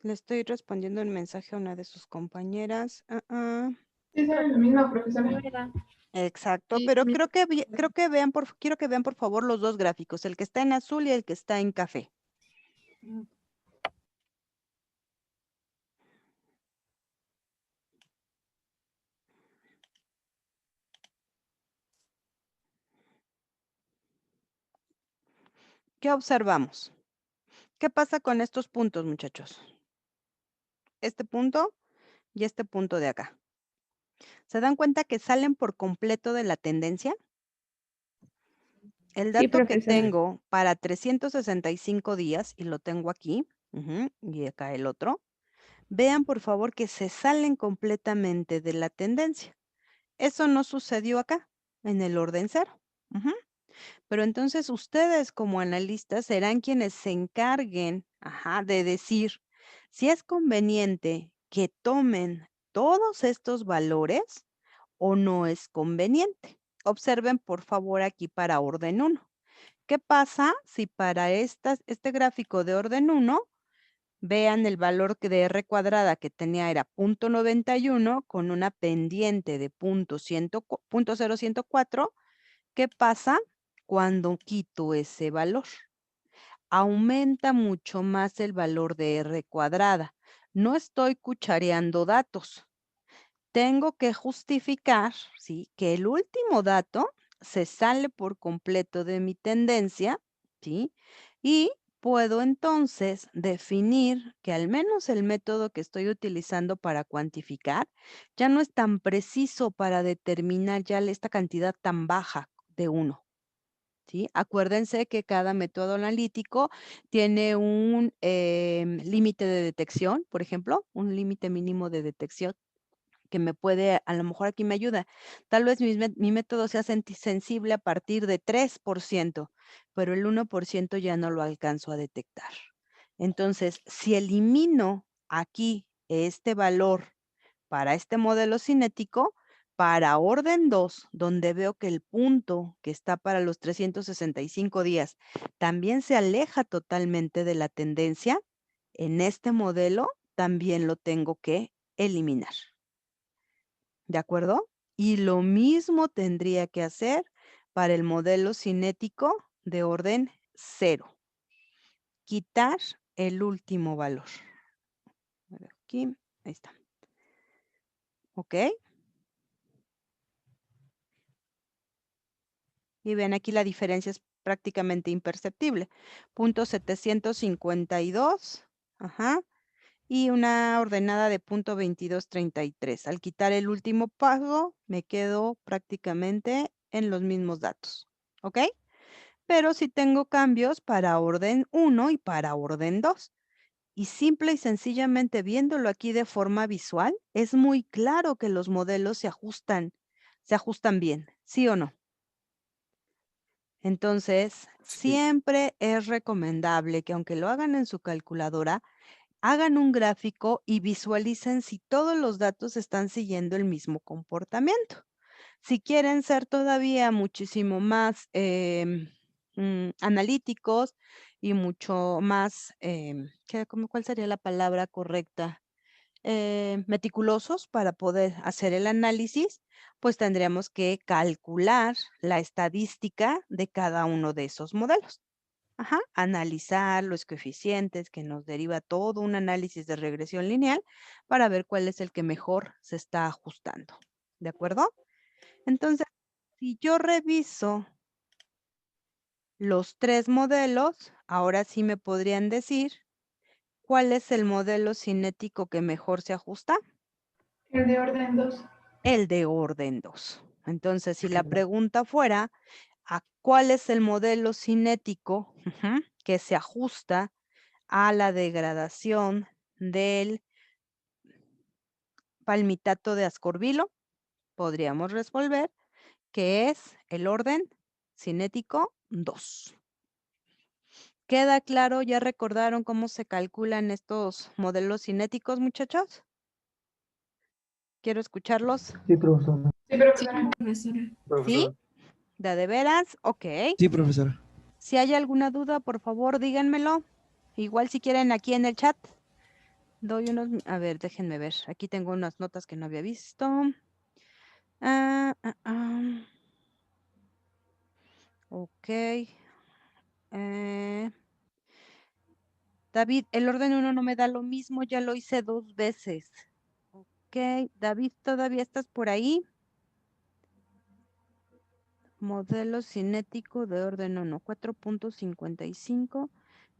Le estoy respondiendo el mensaje a una de sus compañeras. Sí, saben lo mismo, profesora. Exacto, Sí, pero mi- quiero que vean por favor los dos gráficos, el que está en azul y el que está en café. ¿Qué observamos? ¿Qué pasa con estos puntos, muchachos? Este punto y este punto de acá. ¿Se dan cuenta que salen por completo de la tendencia? El Sí, dato que profesora. tengo para 365 días, y lo tengo aquí, y acá el otro, vean por favor que se salen completamente de la tendencia. Eso no sucedió acá, en el orden cero. Ujú. Pero entonces ustedes como analistas serán quienes se encarguen, de decir si es conveniente que tomen todos estos valores o no es conveniente. Observen por favor aquí para orden uno. ¿Qué pasa si para este gráfico de orden uno vean el valor de R cuadrada que tenía era 0.91 con una pendiente de 0.0104? ¿Qué pasa cuando quito ese valor? Aumenta mucho más el valor de R cuadrada. No estoy cuchareando datos. Tengo que justificar, ¿sí?, que el último dato se sale por completo de mi tendencia, ¿sí? Y puedo entonces definir que al menos el método que estoy utilizando para cuantificar ya no es tan preciso para determinar ya esta cantidad tan baja de 1. ¿Sí? Acuérdense que cada método analítico tiene un límite de detección, por ejemplo, un límite mínimo de detección que me puede, a lo mejor aquí me ayuda. Tal vez mi método sea sensible a partir de 3%, pero el 1% ya no lo alcanzo a detectar. Entonces, si elimino aquí este valor para este modelo cinético, para orden 2, donde veo que el punto que está para los 365 días también se aleja totalmente de la tendencia, en este modelo también lo tengo que eliminar. ¿De acuerdo? Y lo mismo tendría que hacer para el modelo cinético de orden 0. Quitar el último valor. A ver, aquí, ahí está. ¿Ok? Y ven aquí la diferencia es prácticamente imperceptible. 0.752, y una ordenada de 0.2233. Al quitar el último paso, me quedo prácticamente en los mismos datos. ¿Ok? Pero sí tengo cambios para orden 1 y para orden 2. Y simple y sencillamente viéndolo aquí de forma visual, es muy claro que los modelos se ajustan bien, ¿sí o no? Entonces, Sí. siempre es recomendable que aunque lo hagan en su calculadora, hagan un gráfico y visualicen si todos los datos están siguiendo el mismo comportamiento. Si quieren ser todavía muchísimo más analíticos y mucho más, ¿cuál sería la palabra correcta? meticulosos para poder hacer el análisis, pues tendríamos que calcular la estadística de cada uno de esos modelos. Ajá, analizar los coeficientes que nos deriva todo un análisis de regresión lineal para ver cuál es el que mejor se está ajustando. ¿De acuerdo? Entonces, si yo reviso los 3 modelos, ahora sí me podrían decir cuál es el modelo cinético que mejor se ajusta. El de orden 2. El de orden 2. Entonces, si la pregunta fuera, ¿a cuál es el modelo cinético que se ajusta a la degradación del palmitato de ascorbilo? Podríamos resolver que es el orden cinético 2. ¿Queda claro? ¿Ya recordaron cómo se calculan estos modelos cinéticos, muchachos? Quiero escucharlos. Sí, profesora. Sí, profesora. ¿Sí? Profesora. ¿De veras? Ok. Sí, profesora. Si hay alguna duda, por favor, díganmelo. Igual si quieren aquí en el chat. Doy unos... A ver, déjenme ver. Aquí tengo unas notas que no había visto. Ok. David, el orden 1 no me da lo mismo. Ya lo hice 2 veces. Ok. David, ¿todavía estás por ahí? Modelo cinético de orden 1. 4.55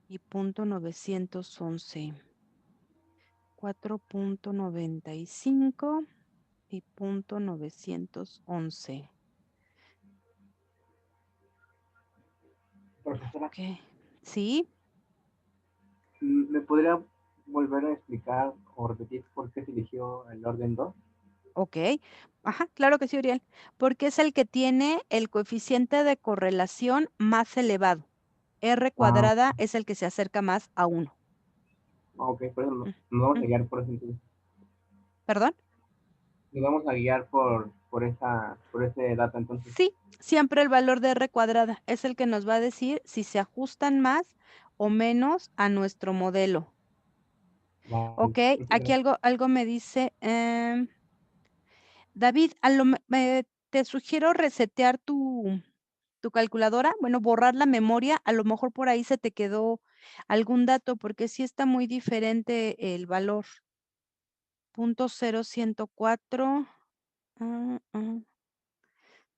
y .911. 4.95 y .911. Profesora, Ok. ¿Sí? ¿me podría volver a explicar o repetir por qué se eligió el orden 2? Ok. Ajá, claro que sí, Uriel. Porque es el que tiene el coeficiente de correlación más elevado. R cuadrada es el que se acerca más a 1. Ok, por eso nos vamos a Mm, guiar por ese entonces. ¿Perdón? Nos vamos a guiar por ese dato entonces. Sí, siempre el valor de R cuadrada es el que nos va a decir si se ajustan más o menos a nuestro modelo. Vale, Ok, muchas aquí gracias. algo me dice, David, te sugiero resetear tu calculadora, bueno, borrar la memoria, a lo mejor por ahí se te quedó algún dato, porque sí está muy diferente el valor. .0104.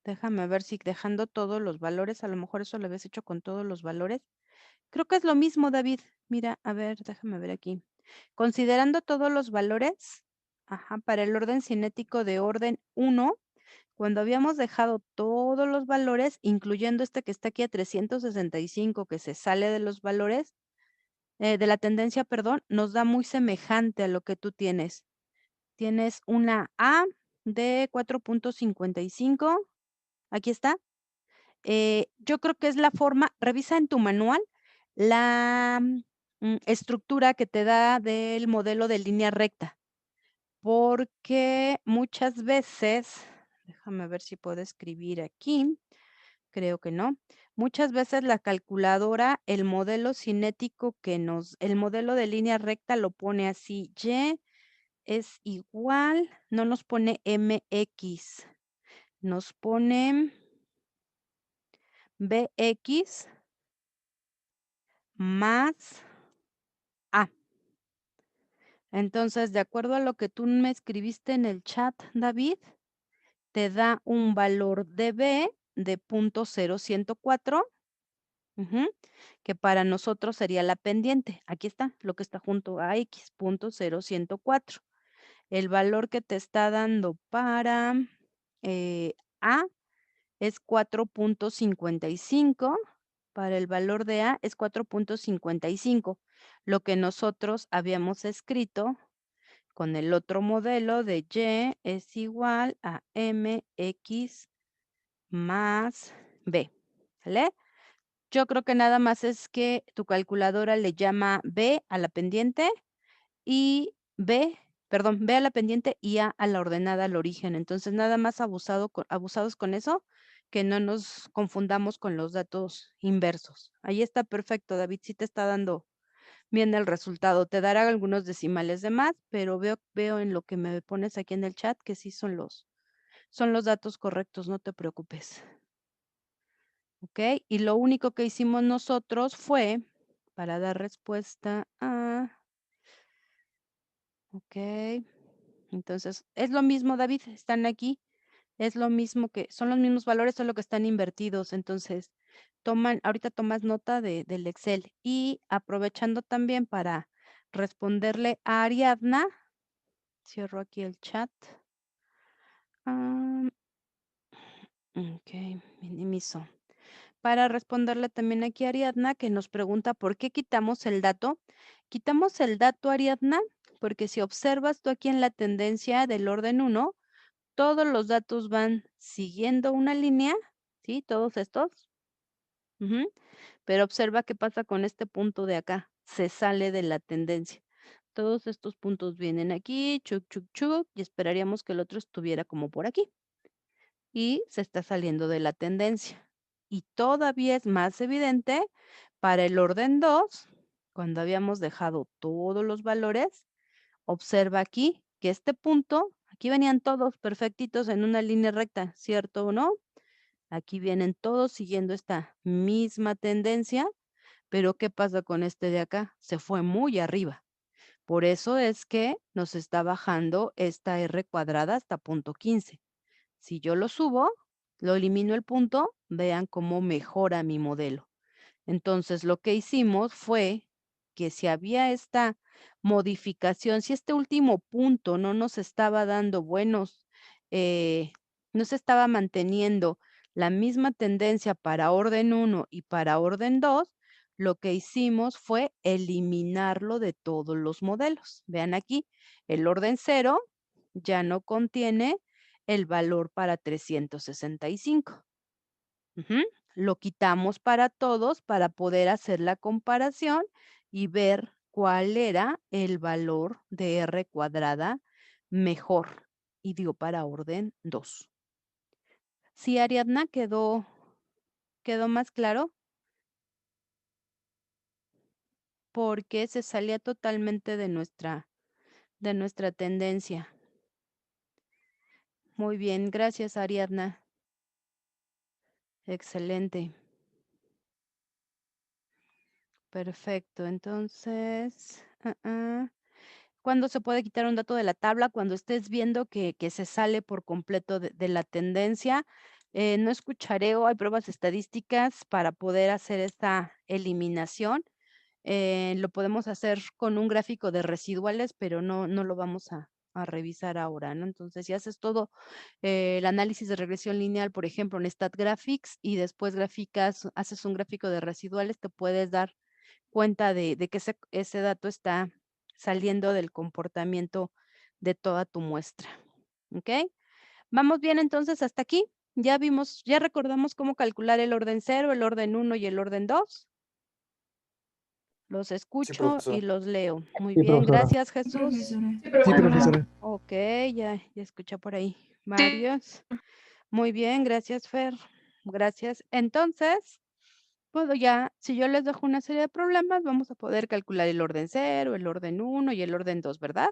Déjame ver si dejando todos los valores, a lo mejor eso lo habías hecho con todos los valores. Creo que es lo mismo, David. Mira, a ver, déjame ver aquí. Considerando todos los valores, ajá, para el orden cinético de orden 1, cuando habíamos dejado todos los valores, incluyendo este que está aquí a 365, que se sale de los valores, de la tendencia, perdón, nos da muy semejante a lo que tú tienes. Tienes una A de 4.55, aquí está. Yo creo que es la forma, revisa en tu manual la estructura que te da del modelo de línea recta, porque muchas veces, déjame ver si puedo escribir aquí, creo que no. Muchas veces la calculadora, el modelo cinético el modelo de línea recta lo pone así, Y es igual, no nos pone MX, nos pone BX más A. Entonces, de acuerdo a lo que tú me escribiste en el chat, David, te da un valor de B de .0104, que para nosotros sería la pendiente. Aquí está, lo que está junto a X, .0104. El valor que te está dando para A es 4.55. Para el valor de A es 4.55. Lo que nosotros habíamos escrito con el otro modelo de Y es igual a MX más B. ¿Vale? Yo creo que nada más es que tu calculadora le llama B a la pendiente y B a la pendiente y A la ordenada al origen. Entonces, nada más abusados con eso, que no nos confundamos con los datos inversos. Ahí está perfecto, David, sí te está dando viene el resultado. Te dará algunos decimales de más, pero veo en lo que me pones aquí en el chat que sí son los datos correctos, no te preocupes. ¿Ok? Y lo único que hicimos nosotros fue, para dar respuesta a... Ok. Entonces, es lo mismo, David, están aquí. Es lo mismo son los mismos valores, solo que están invertidos. Entonces, ahorita tomas nota del Excel. Y aprovechando también para responderle a Ariadna, cierro aquí el chat. Ok, minimizo. Para responderle también aquí a Ariadna, que nos pregunta por qué quitamos el dato. Quitamos el dato, Ariadna, porque si observas tú aquí en la tendencia del orden 1, todos los datos van siguiendo una línea, ¿sí? Todos estos. Pero observa qué pasa con este punto de acá. Se sale de la tendencia. Todos estos puntos vienen aquí, chuc, chuc, chuc, y esperaríamos que el otro estuviera como por aquí. Y se está saliendo de la tendencia. Y todavía es más evidente para el orden 2, cuando habíamos dejado todos los valores. Observa aquí que este punto, aquí venían todos perfectitos en una línea recta, ¿cierto o no? Aquí vienen todos siguiendo esta misma tendencia, pero ¿qué pasa con este de acá? Se fue muy arriba. Por eso es que nos está bajando esta R cuadrada hasta punto 15. Si yo lo subo, lo elimino el punto, vean cómo mejora mi modelo. Entonces, lo que hicimos fue que si había esta modificación, si este último punto no nos estaba dando no se estaba manteniendo la misma tendencia para orden 1 y para orden 2, lo que hicimos fue eliminarlo de todos los modelos. Vean aquí, el orden 0 ya no contiene el valor para 365. Lo quitamos para todos para poder hacer la comparación y ver cuál era el valor de R cuadrada mejor. Y dio para orden 2. Sí, Ariadna, quedó más claro porque se salía totalmente de nuestra tendencia. Muy bien, gracias, Ariadna. Excelente. Perfecto, entonces, ¿cuándo se puede quitar un dato de la tabla? Cuando estés viendo que se sale por completo de la tendencia. No es cuchareo, hay pruebas estadísticas para poder hacer esta eliminación. Lo podemos hacer con un gráfico de residuales, pero no lo vamos a revisar ahora, ¿no? Entonces, si haces todo el análisis de regresión lineal, por ejemplo, en StatGraphics, y después haces un gráfico de residuales, te puedes dar cuenta de que ese dato está saliendo del comportamiento de toda tu muestra. ¿Ok? ¿Vamos bien entonces hasta aquí? Ya recordamos cómo calcular el orden 0, el orden 1 y el orden 2. Los Sí, escucho profesora. y los leo. Muy Sí, bien, profesora. gracias, Sí, Jesús. profesora. Sí, Sí, profesora. profesora. Ok, ya escuché por ahí varios. Muy bien, gracias, Fer. Gracias. Entonces, si yo les dejo una serie de problemas, vamos a poder calcular el orden 0, el orden 1 y el orden 2, ¿verdad?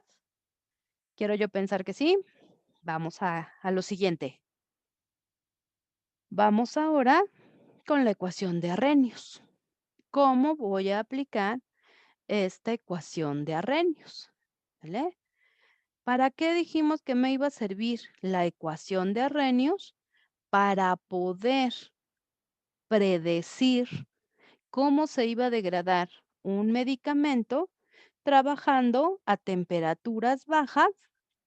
Quiero yo pensar que sí. Vamos a lo siguiente. Vamos ahora con la ecuación de Arrhenius. ¿Cómo voy a aplicar esta ecuación de Arrhenius? ¿Vale? ¿Para qué dijimos que me iba a servir la ecuación de Arrhenius? Para poder predecir cómo se iba a degradar un medicamento trabajando a temperaturas bajas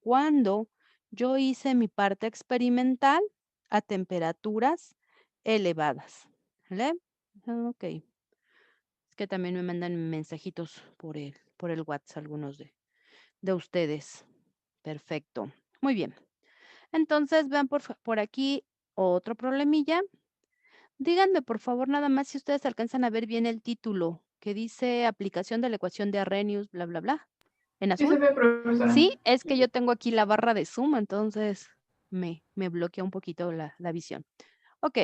cuando yo hice mi parte experimental a temperaturas elevadas. ¿Vale? Ok. Es que también me mandan mensajitos por el WhatsApp algunos de ustedes. Perfecto. Muy bien. Entonces, vean por aquí otro problemilla. Díganme, por favor, nada más si ustedes alcanzan a ver bien el título que dice aplicación de la ecuación de Arrhenius, bla, bla, bla. ¿En Sí se azul? ve, profesora. Sí, es que yo tengo aquí la barra de Zoom, entonces me bloquea un poquito la visión. Ok,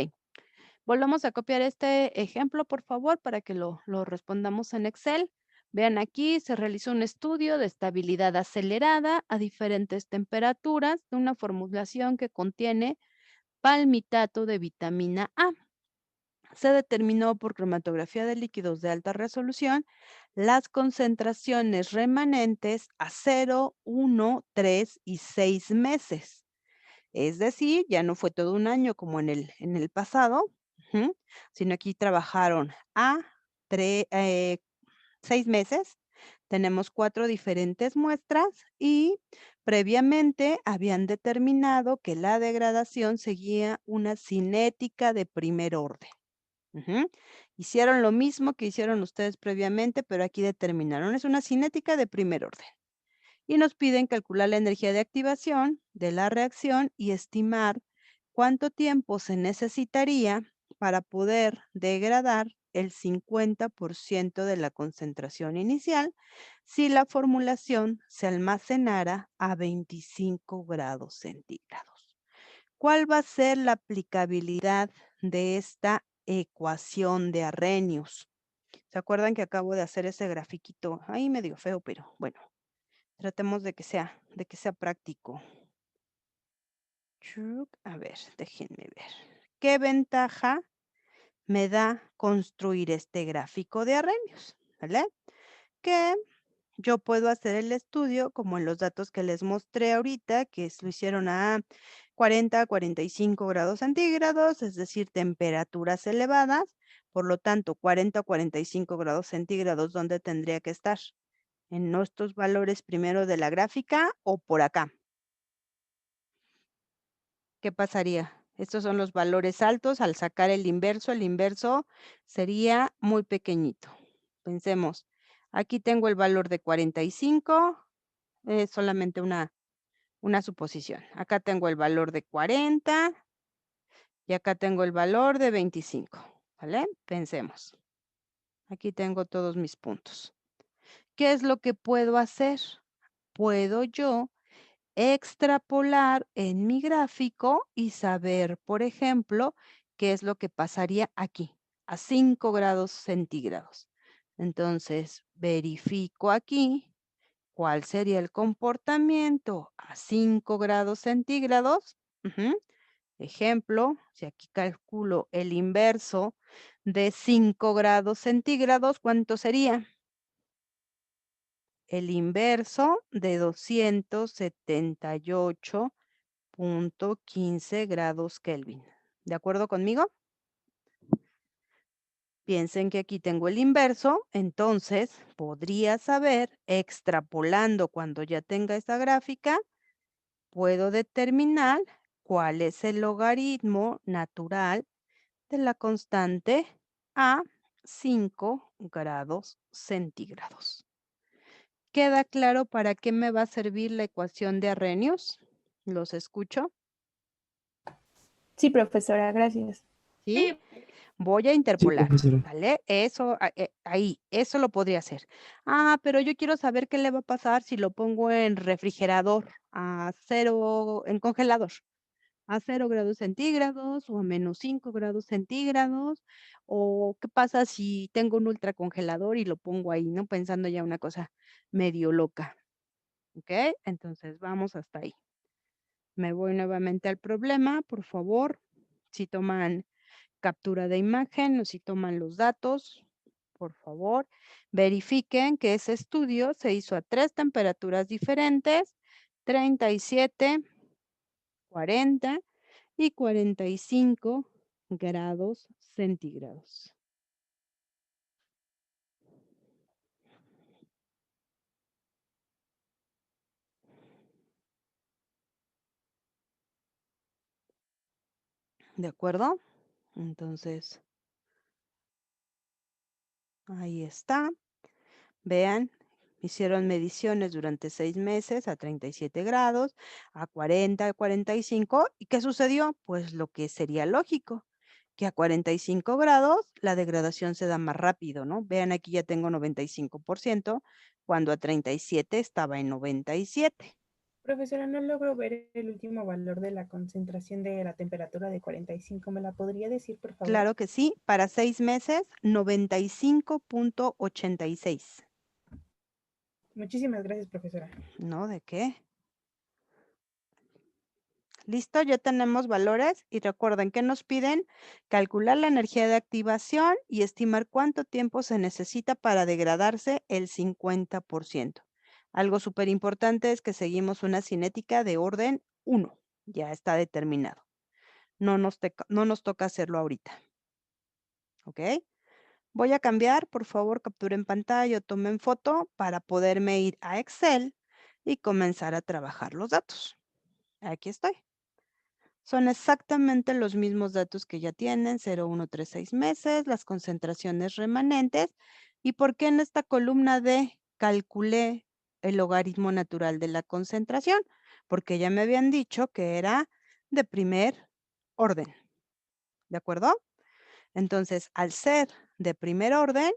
volvamos a copiar este ejemplo, por favor, para que lo respondamos en Excel. Vean aquí, se realizó un estudio de estabilidad acelerada a diferentes temperaturas de una formulación que contiene palmitato de vitamina A. Se determinó por cromatografía de líquidos de alta resolución las concentraciones remanentes a 0, 1, 3 y 6 meses. Es decir, ya no fue todo un año como en el pasado, ujú, sino aquí trabajaron a 6 meses. Tenemos 4 diferentes muestras y previamente habían determinado que la degradación seguía una cinética de primer orden. Ujú. Hicieron lo mismo que hicieron ustedes previamente, pero aquí determinaron, es una cinética de primer orden. Y nos piden calcular la energía de activación de la reacción y estimar cuánto tiempo se necesitaría para poder degradar el 50% de la concentración inicial si la formulación se almacenara a 25 grados centígrados. ¿Cuál va a ser la aplicabilidad de esta ecuación de Arrhenius? ¿Se acuerdan que acabo de hacer ese grafiquito? Ahí medio feo, pero bueno, tratemos de que sea práctico. A ver, déjenme ver. ¿Qué ventaja me da construir este gráfico de Arrhenius? ¿Vale? Que yo puedo hacer el estudio como en los datos que les mostré ahorita, que lo hicieron a 40 a 45 grados centígrados, es decir, temperaturas elevadas. Por lo tanto, 40 a 45 grados centígrados, ¿dónde tendría que estar? ¿En nuestros valores primero de la gráfica o por acá? ¿Qué pasaría? Estos son los valores altos. Al sacar el inverso sería muy pequeñito. Pensemos, aquí tengo el valor de 45, es solamente una suposición. Acá tengo el valor de 40 y acá tengo el valor de 25, ¿vale? Pensemos. Aquí tengo todos mis puntos. ¿Qué es lo que puedo hacer? Puedo yo extrapolar en mi gráfico y saber, por ejemplo, qué es lo que pasaría aquí, a 5 grados centígrados. Entonces, verifico aquí cuál sería el comportamiento a 5 grados centígrados. Ujú. Ejemplo, si aquí calculo el inverso de 5 grados centígrados, ¿cuánto sería? El inverso de 278.15 grados Kelvin. ¿De acuerdo conmigo? Piensen que aquí tengo el inverso, entonces podría saber, extrapolando cuando ya tenga esta gráfica, puedo determinar cuál es el logaritmo natural de la constante a 5 grados centígrados. ¿Queda claro para qué me va a servir la ecuación de Arrhenius? ¿Los escucho? Sí, profesora, gracias. ¿Sí? Sí, Voy a Sí, interpolar, profesora. ¿vale? Eso, ahí, eso lo podría hacer. Ah, pero yo quiero saber qué le va a pasar si lo pongo en refrigerador a 0, en congelador, a 0 grados centígrados o a menos 5 grados centígrados, o qué pasa si tengo un ultracongelador y lo pongo ahí, ¿no? Pensando ya una cosa medio loca, ¿ok? Entonces vamos hasta ahí. Me voy nuevamente al problema, por favor. Si toman captura de imagen o si toman los datos, por favor, verifiquen que ese estudio se hizo a 3 temperaturas diferentes, 37, 40 y 45 grados centígrados. ¿De acuerdo? Entonces, ahí está. Vean, hicieron mediciones durante 6 meses a 37 grados, a 40, a 45. ¿Y qué sucedió? Pues lo que sería lógico, que a 45 grados la degradación se da más rápido, ¿no? Vean, aquí ya tengo 95%, cuando a 37 estaba en 97. Profesora, no logro ver el último valor de la concentración de la temperatura de 45. ¿Me la podría decir, por favor? Claro que sí, para 6 meses, 95.86. Muchísimas gracias, profesora. No, ¿de qué? Listo, ya tenemos valores y recuerden que nos piden calcular la energía de activación y estimar cuánto tiempo se necesita para degradarse el 50%. Algo súper importante es que seguimos una cinética de orden 1. Ya está determinado. No nos toca hacerlo ahorita. ¿Ok? Voy a cambiar, por favor, capturen pantalla o tomen foto para poderme ir a Excel y comenzar a trabajar los datos. Aquí estoy. Son exactamente los mismos datos que ya tienen, 0,136 meses, las concentraciones remanentes. ¿Y por qué en esta columna D calculé el logaritmo natural de la concentración? Porque ya me habían dicho que era de primer orden. ¿De acuerdo? Entonces, al ser de primer orden,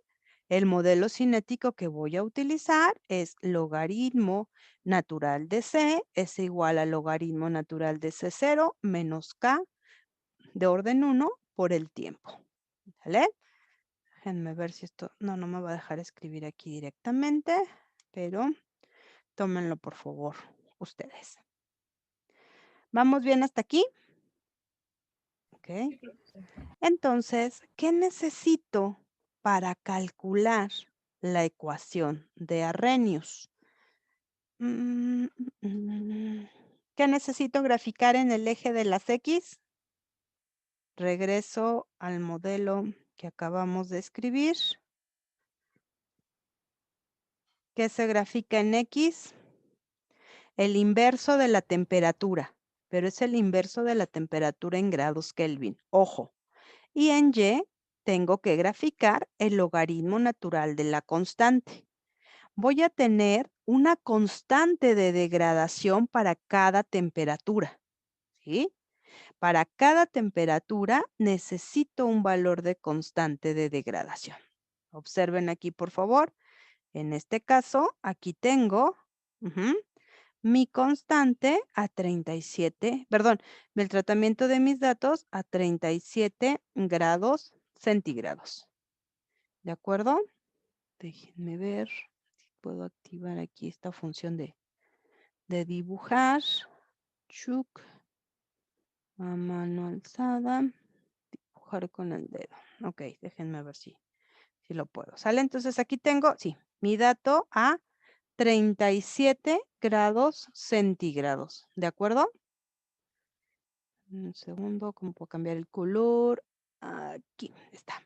el modelo cinético que voy a utilizar es logaritmo natural de C es igual al logaritmo natural de C0 menos K de orden 1 por el tiempo. ¿Vale? Déjenme ver si esto... No me va a dejar escribir aquí directamente, pero tómenlo por favor ustedes. ¿Vamos bien hasta aquí? Ok. Entonces, ¿qué necesito para calcular la ecuación de Arrhenius? ¿Qué necesito graficar en el eje de las X? Regreso al modelo que acabamos de escribir. ¿Qué se grafica en X? El inverso de la temperatura, pero es el inverso de la temperatura en grados Kelvin. Ojo. Y en Y tengo que graficar el logaritmo natural de la constante. Voy a tener una constante de degradación para cada temperatura, ¿sí? Para cada temperatura necesito un valor de constante de degradación. Observen aquí, por favor. En este caso, aquí tengo mi constante a 37, perdón, el tratamiento de mis datos a 37 grados centígrados. ¿De acuerdo? Déjenme ver si puedo activar aquí esta función de dibujar. Chuk. A mano alzada. Dibujar con el dedo. Ok, déjenme ver si lo puedo. ¿Sale? Entonces aquí tengo, sí, mi dato a 37 grados centígrados. ¿De acuerdo? Un segundo, ¿cómo puedo cambiar el color? Aquí está.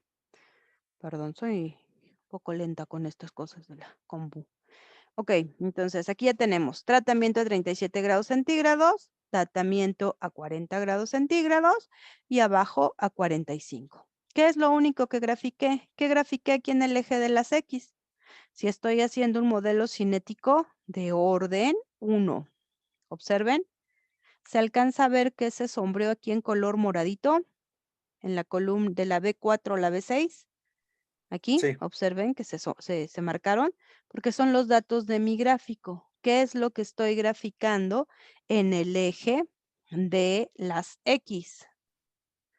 Perdón, soy un poco lenta con estas cosas de la compu. Ok, entonces aquí ya tenemos tratamiento a 37 grados centígrados, tratamiento a 40 grados centígrados y abajo a 45. ¿Qué es lo único que grafiqué? ¿Qué grafiqué aquí en el eje de las X? Si estoy haciendo un modelo cinético de orden 1. Observen, ¿se alcanza a ver que ese sombrío aquí en color moradito? En la columna de la B4 a la B6. Aquí, Sí. observen que se marcaron porque son los datos de mi gráfico. ¿Qué es lo que estoy graficando en el eje de las X?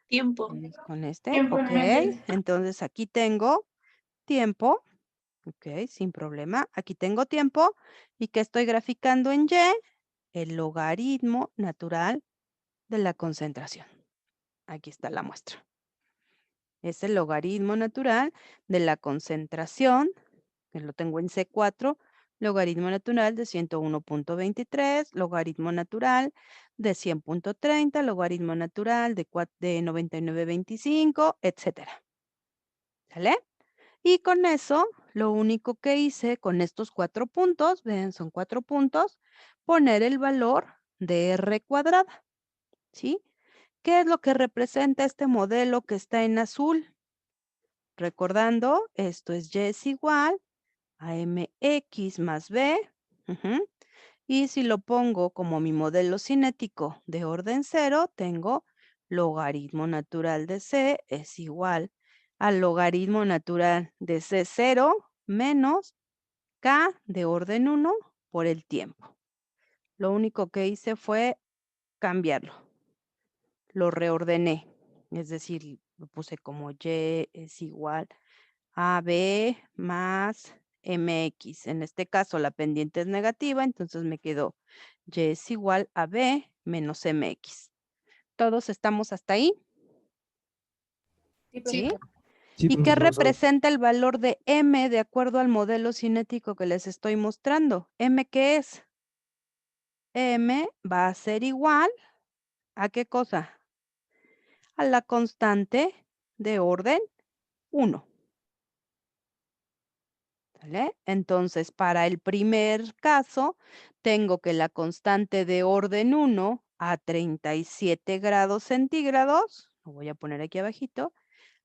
Tiempo. Con este, Tiempo ok. en X. Entonces aquí tengo tiempo, ok, sin problema. Aquí tengo tiempo y que estoy graficando en Y, el logaritmo natural de la concentración. Aquí está la muestra. Es el logaritmo natural de la concentración, que lo tengo en C4, logaritmo natural de 101.23, logaritmo natural de 100.30, logaritmo natural de 99.25, etcétera. ¿Sale? Y con eso, lo único que hice con estos 4 puntos, ven, son 4 puntos, poner el valor de R cuadrada, ¿sí? ¿Qué es lo que representa este modelo que está en azul? Recordando, esto es Y es igual a MX más B. Y si lo pongo como mi modelo cinético de orden 0, tengo logaritmo natural de C es igual al logaritmo natural de C0 menos K de orden 1 por el tiempo. Lo único que hice fue cambiarlo. Lo reordené. Es decir, lo puse como Y es igual a B más mx. En este caso la pendiente es negativa, entonces me quedó y es igual a b menos mx. ¿Todos estamos hasta ahí? Sí, ¿Sí? profesor. Sí, ¿Y qué profesor. representa el valor de m de acuerdo al modelo cinético que les estoy mostrando? ¿M qué es? M va a ser igual ¿a qué cosa? A la constante de orden 1. ¿Vale? Entonces, para el primer caso, tengo que la constante de orden 1 a 37 grados centígrados, lo voy a poner aquí abajito,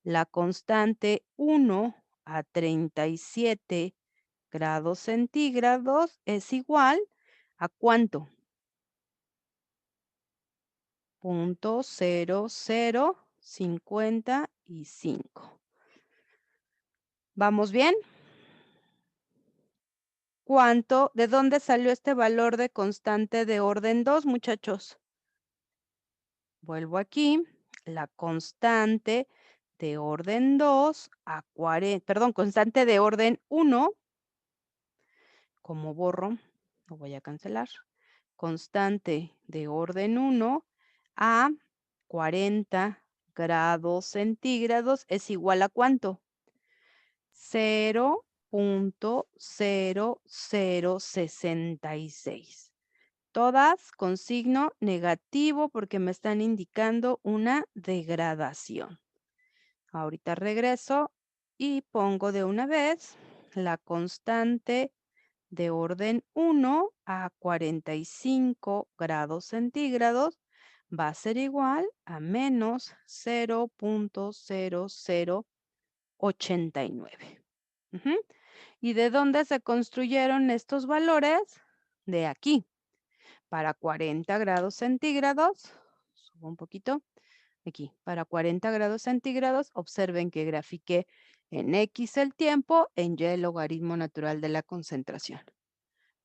la constante 1 a 37 grados centígrados es igual a ¿cuánto? 0.0055. ¿Vamos bien? ¿Cuánto? ¿De dónde salió este valor de constante de orden 2, muchachos? Vuelvo aquí, la constante de orden 2 a 40, perdón, constante de orden 1, como borro, lo voy a cancelar. Constante de orden 1 a 40 grados centígrados es igual a ¿cuánto? 0.0066. Todas con signo negativo porque me están indicando una degradación. Ahorita regreso y pongo de una vez la constante de orden 1 a 45 grados centígrados va a ser igual a menos 0.0089. ¿Y de dónde se construyeron estos valores? De aquí. Para 40 grados centígrados, subo un poquito, aquí, para 40 grados centígrados, observen que grafiqué en X el tiempo, en Y el logaritmo natural de la concentración.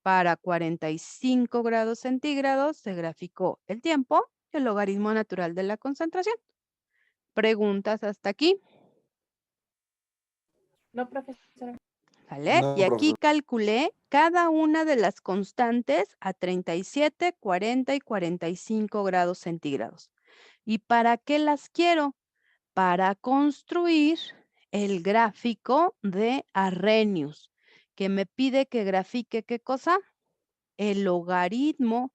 Para 45 grados centígrados se graficó el tiempo, el logaritmo natural de la concentración. ¿Preguntas hasta aquí? No, profesora. ¿Vale? No, Y aquí profesor. calculé cada una de las constantes a 37, 40 y 45 grados centígrados. ¿Y para qué las quiero? Para construir el gráfico de Arrhenius, que me pide que grafique ¿qué cosa? El logaritmo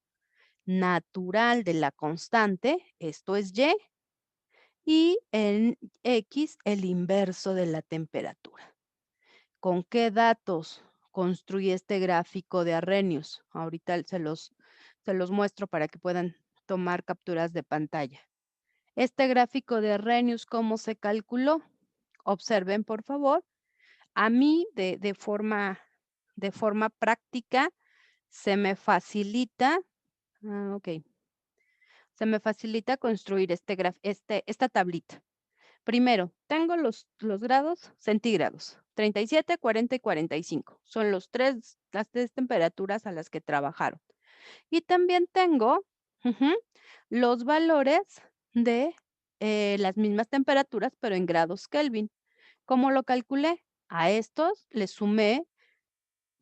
natural de la constante, esto es y en X el inverso de la temperatura. ¿Con qué datos construye este gráfico de Arrhenius? Ahorita se los muestro para que puedan tomar capturas de pantalla. Este gráfico de Arrhenius, ¿cómo se calculó? Observen, por favor. A mí, de forma práctica, se me facilita, se me facilita construir esta tablita. Primero, tengo los grados centígrados, 37, 40 y 45. Son las tres temperaturas a las que trabajaron. Y también tengo los valores de las mismas temperaturas, pero en grados Kelvin. ¿Cómo lo calculé? A estos les sumé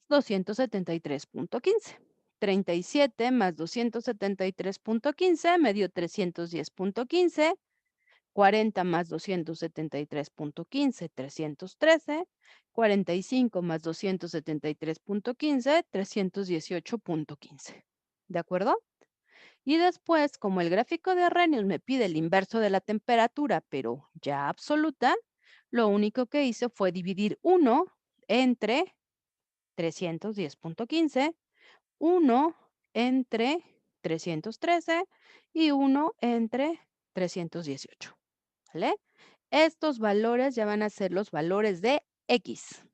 273.15. 37 más 273.15 me dio 310.15. 40 más 273.15, 313. 45 más 273.15, 318.15. ¿De acuerdo? Y después, como el gráfico de Arrhenius me pide el inverso de la temperatura, pero ya absoluta, lo único que hice fue dividir 1 entre 310.15, 1 entre 313 y 1 entre 318. ¿Vale? Estos valores ya van a ser los valores de X.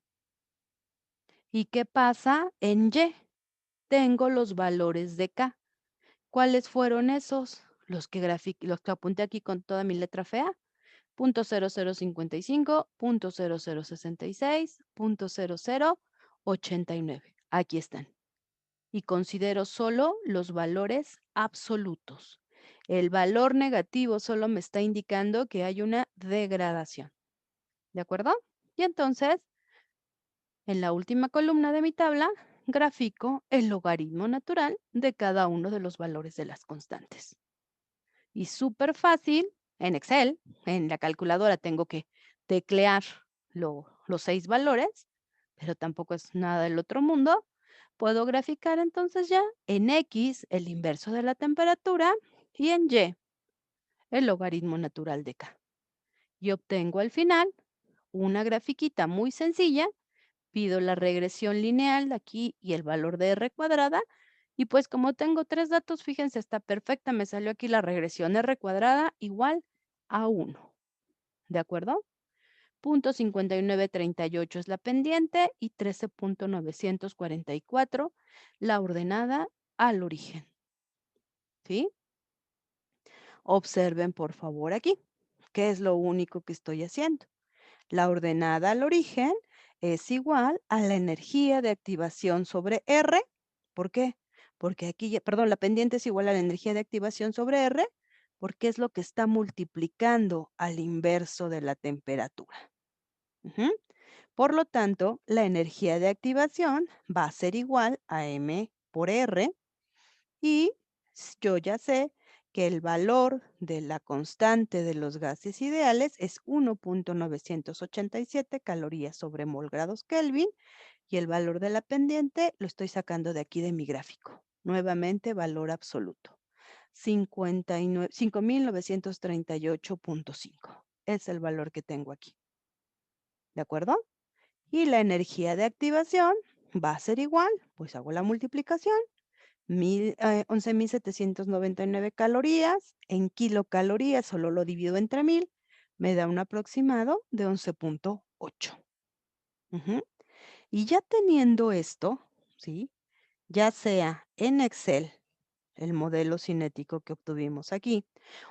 ¿Y qué pasa en Y? Tengo los valores de K. ¿Cuáles fueron esos? Los que apunté aquí con toda mi letra fea. 0.0055, 0.0066, 0.0089. Aquí están. Y considero solo los valores absolutos. El valor negativo solo me está indicando que hay una degradación. ¿De acuerdo? Y entonces, En la última columna de mi tabla, grafico el logaritmo natural de cada uno de los valores de las constantes. Y súper fácil, en Excel, en la calculadora tengo que teclear los 6 valores, pero tampoco es nada del otro mundo. Puedo graficar entonces ya en X el inverso de la temperatura y en Y el logaritmo natural de K. Y obtengo al final una grafiquita muy sencilla. Pido la regresión lineal de aquí y el valor de R cuadrada. Y pues como tengo 3 datos, fíjense, está perfecta. Me salió aquí la regresión R cuadrada igual a 1. ¿De acuerdo? 0.5938 es la pendiente y 13.944 la ordenada al origen. ¿Sí? Observen por favor aquí, ¿qué es lo único que estoy haciendo? La ordenada al origen es igual a la energía de activación sobre R. ¿Por qué? Porque aquí, perdón, la pendiente es igual a la energía de activación sobre R, porque es lo que está multiplicando al inverso de la temperatura. Por lo tanto, la energía de activación va a ser igual a M por R y yo ya sé que el valor de la constante de los gases ideales es 1.987 calorías sobre mol grados Kelvin y el valor de la pendiente lo estoy sacando de aquí de mi gráfico. Nuevamente, valor absoluto. 5.938.5 es el valor que tengo aquí. ¿De acuerdo? Y la energía de activación va a ser igual, pues hago la multiplicación. 11.799 calorías en kilocalorías, solo lo divido entre 1000, me da un aproximado de 11.8. Y ya teniendo esto, ¿sí? Ya sea en Excel, el modelo cinético que obtuvimos aquí,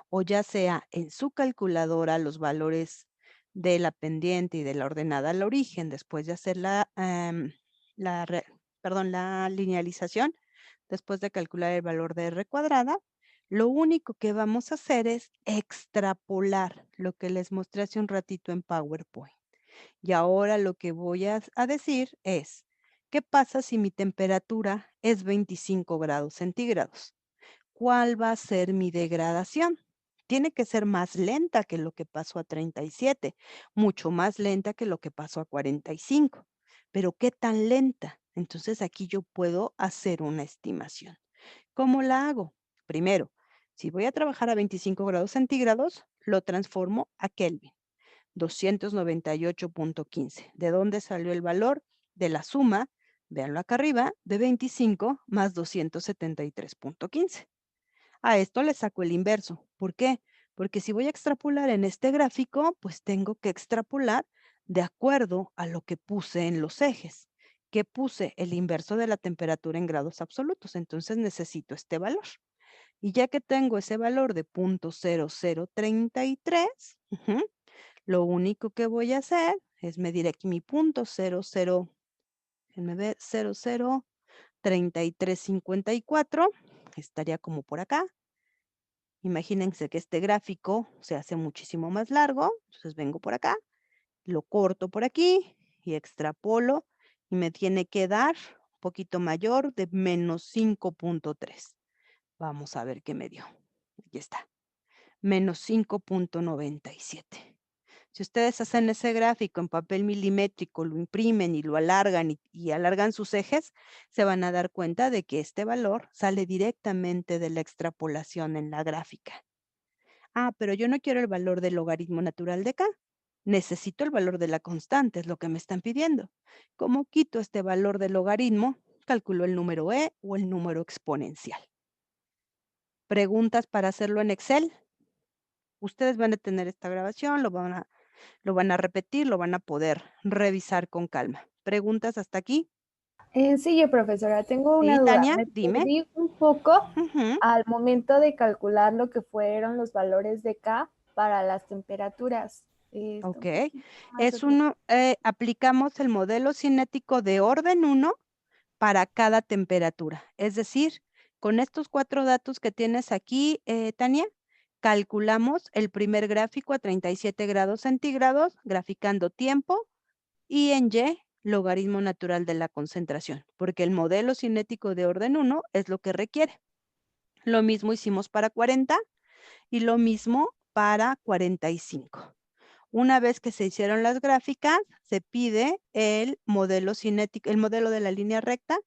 o ya sea en su calculadora los valores de la pendiente y de la ordenada al origen, después de hacer la linealización, después de calcular el valor de R cuadrada, lo único que vamos a hacer es extrapolar lo que les mostré hace un ratito en PowerPoint. Y ahora lo que voy a decir es, ¿qué pasa si mi temperatura es 25 grados centígrados? ¿Cuál va a ser mi degradación? Tiene que ser más lenta que lo que pasó a 37, mucho más lenta que lo que pasó a 45. Pero ¿qué tan lenta? Entonces aquí yo puedo hacer una estimación. ¿Cómo la hago? Primero, si voy a trabajar a 25 grados centígrados, lo transformo a Kelvin. 298.15. ¿De dónde salió el valor? De la suma, véanlo acá arriba, de 25 más 273.15. A esto le saco el inverso. ¿Por qué? Porque si voy a extrapolar en este gráfico, pues tengo que extrapolar de acuerdo a lo que puse en los ejes. Que puse el inverso de la temperatura en grados absolutos. Entonces necesito este valor. Y ya que tengo ese valor de 0.0033, lo único que voy a hacer es medir aquí mi punto 003354, estaría como por acá. Imagínense que este gráfico se hace muchísimo más largo, entonces vengo por acá, lo corto por aquí y extrapolo y me tiene que dar un poquito mayor de menos 5.3. Vamos a ver qué me dio. Aquí está, menos 5.97. Si ustedes hacen ese gráfico en papel milimétrico, lo imprimen y lo alargan y alargan sus ejes, se van a dar cuenta de que este valor sale directamente de la extrapolación en la gráfica. Ah, pero yo no quiero el valor del logaritmo natural de K. Necesito el valor de la constante, es lo que me están pidiendo. ¿Cómo quito este valor del logaritmo? Calculo el número E o el número exponencial. ¿Preguntas para hacerlo en Excel? Ustedes van a tener esta grabación, lo van a repetir, lo van a poder revisar con calma. ¿Preguntas hasta aquí? Sí, yo, profesora, tengo una Sí, duda. Tania, Me dime. perdí un poco Ujú. al momento de calcular lo que fueron los valores de K para las temperaturas. Está un Ok. poquito más Aplicamos el modelo cinético de orden 1 para cada temperatura. Es decir, con estos 4 datos que tienes aquí, Tania, calculamos el primer gráfico a 37 grados centígrados, graficando tiempo, y en Y logaritmo natural de la concentración, porque el modelo cinético de orden 1 es lo que requiere. Lo mismo hicimos para 40 y lo mismo para 45. Una vez que se hicieron las gráficas, se pide el modelo cinético, el modelo de la línea recta,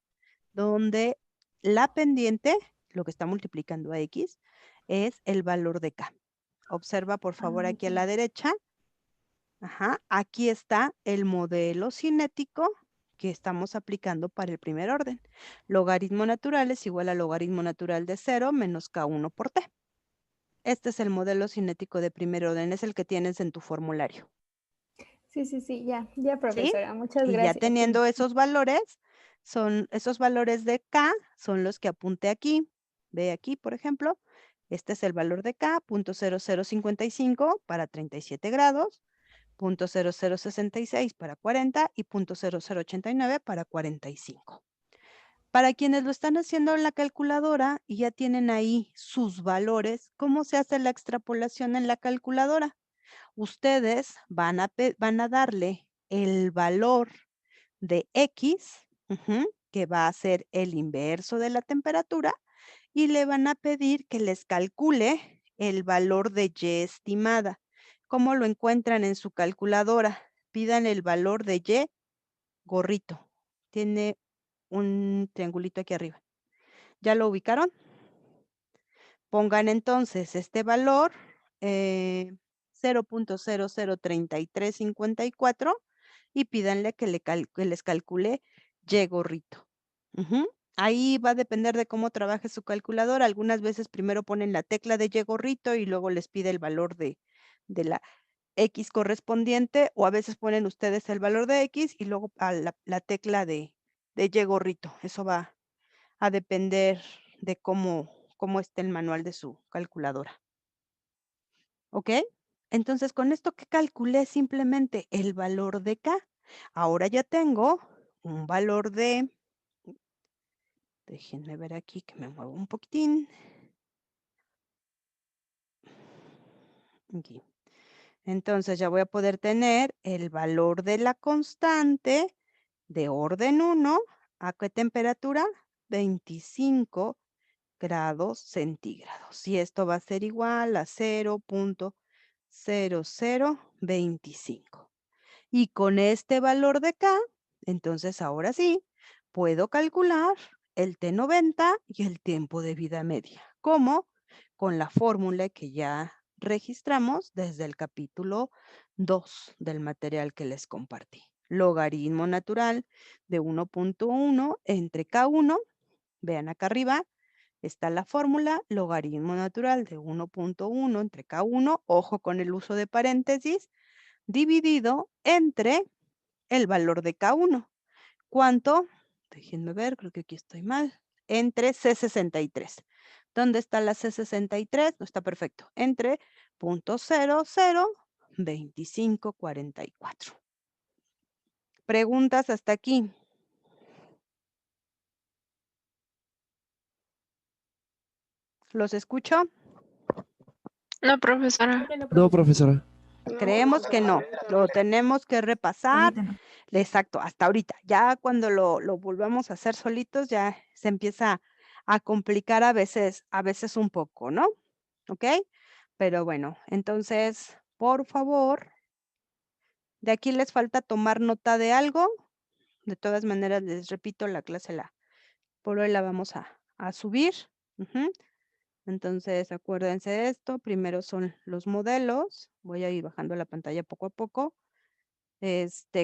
donde la pendiente, lo que está multiplicando a X, es el valor de K. Observa, por favor, aquí a la derecha. Ajá, aquí está el modelo cinético que estamos aplicando para el primer orden. Logaritmo natural es igual a logaritmo natural de 0 menos K1 por T. Este es el modelo cinético de primer orden, es el que tienes en tu formulario. Sí, ya, ya, ¿Sí? profesora, muchas Y ya gracias. Sí. teniendo esos valores, esos valores de K son los que apunté aquí. Ve aquí, por ejemplo, este es el valor de K, 0.0055 para 37 grados, 0.0066 para 40 y 0.0089 para 45. Para quienes lo están haciendo en la calculadora y ya tienen ahí sus valores, ¿cómo se hace la extrapolación en la calculadora? Ustedes van a darle el valor de X, que va a ser el inverso de la temperatura, y le van a pedir que les calcule el valor de Y estimada. ¿Cómo lo encuentran en su calculadora? Pidan el valor de Y gorrito. Tiene un triangulito aquí arriba. ¿Ya lo ubicaron? Pongan entonces este valor, 0.003354 y pídanle que les calcule Y gorrito. Ahí va a depender de cómo trabaje su calculadora. Algunas veces primero ponen la tecla de Y gorrito y luego les pide el valor de la X correspondiente, o a veces ponen ustedes el valor de X y luego a la tecla de Y gorrito. Eso va a depender de cómo esté el manual de su calculadora. ¿Ok? Entonces, con esto que calculé simplemente el valor de K, ahora ya tengo un valor de, déjenme ver aquí que me muevo un poquitín. Aquí. Entonces ya voy a poder tener el valor de la constante de orden 1, ¿a qué temperatura? 25 grados centígrados. Y esto va a ser igual a 0.0025. Y con este valor de K, entonces ahora sí, puedo calcular el T90 y el tiempo de vida media. ¿Cómo? Con la fórmula que ya registramos desde el capítulo 2 del material que les compartí. Logaritmo natural de 1.1 entre K1. Vean acá arriba, está la fórmula, logaritmo natural de 1.1 entre K1, ojo con el uso de paréntesis, dividido entre el valor de K1. ¿Cuánto? Déjenme ver, creo que aquí estoy mal. Entre C63. ¿Dónde está la C63? No está perfecto. Entre 0.002544. ¿Preguntas hasta aquí? ¿Los escucho? No, profesora. No, profesora. Creemos que no, lo tenemos que repasar. Exacto, hasta ahorita. Ya cuando lo volvamos a hacer solitos, ya se empieza a complicar a veces un poco, ¿no? ¿Ok? Pero bueno, entonces, por favor, de aquí les falta tomar nota de algo. De todas maneras, les repito, la clase por hoy la vamos a subir. Entonces, acuérdense de esto. Primero son los modelos. Voy a ir bajando la pantalla poco a poco.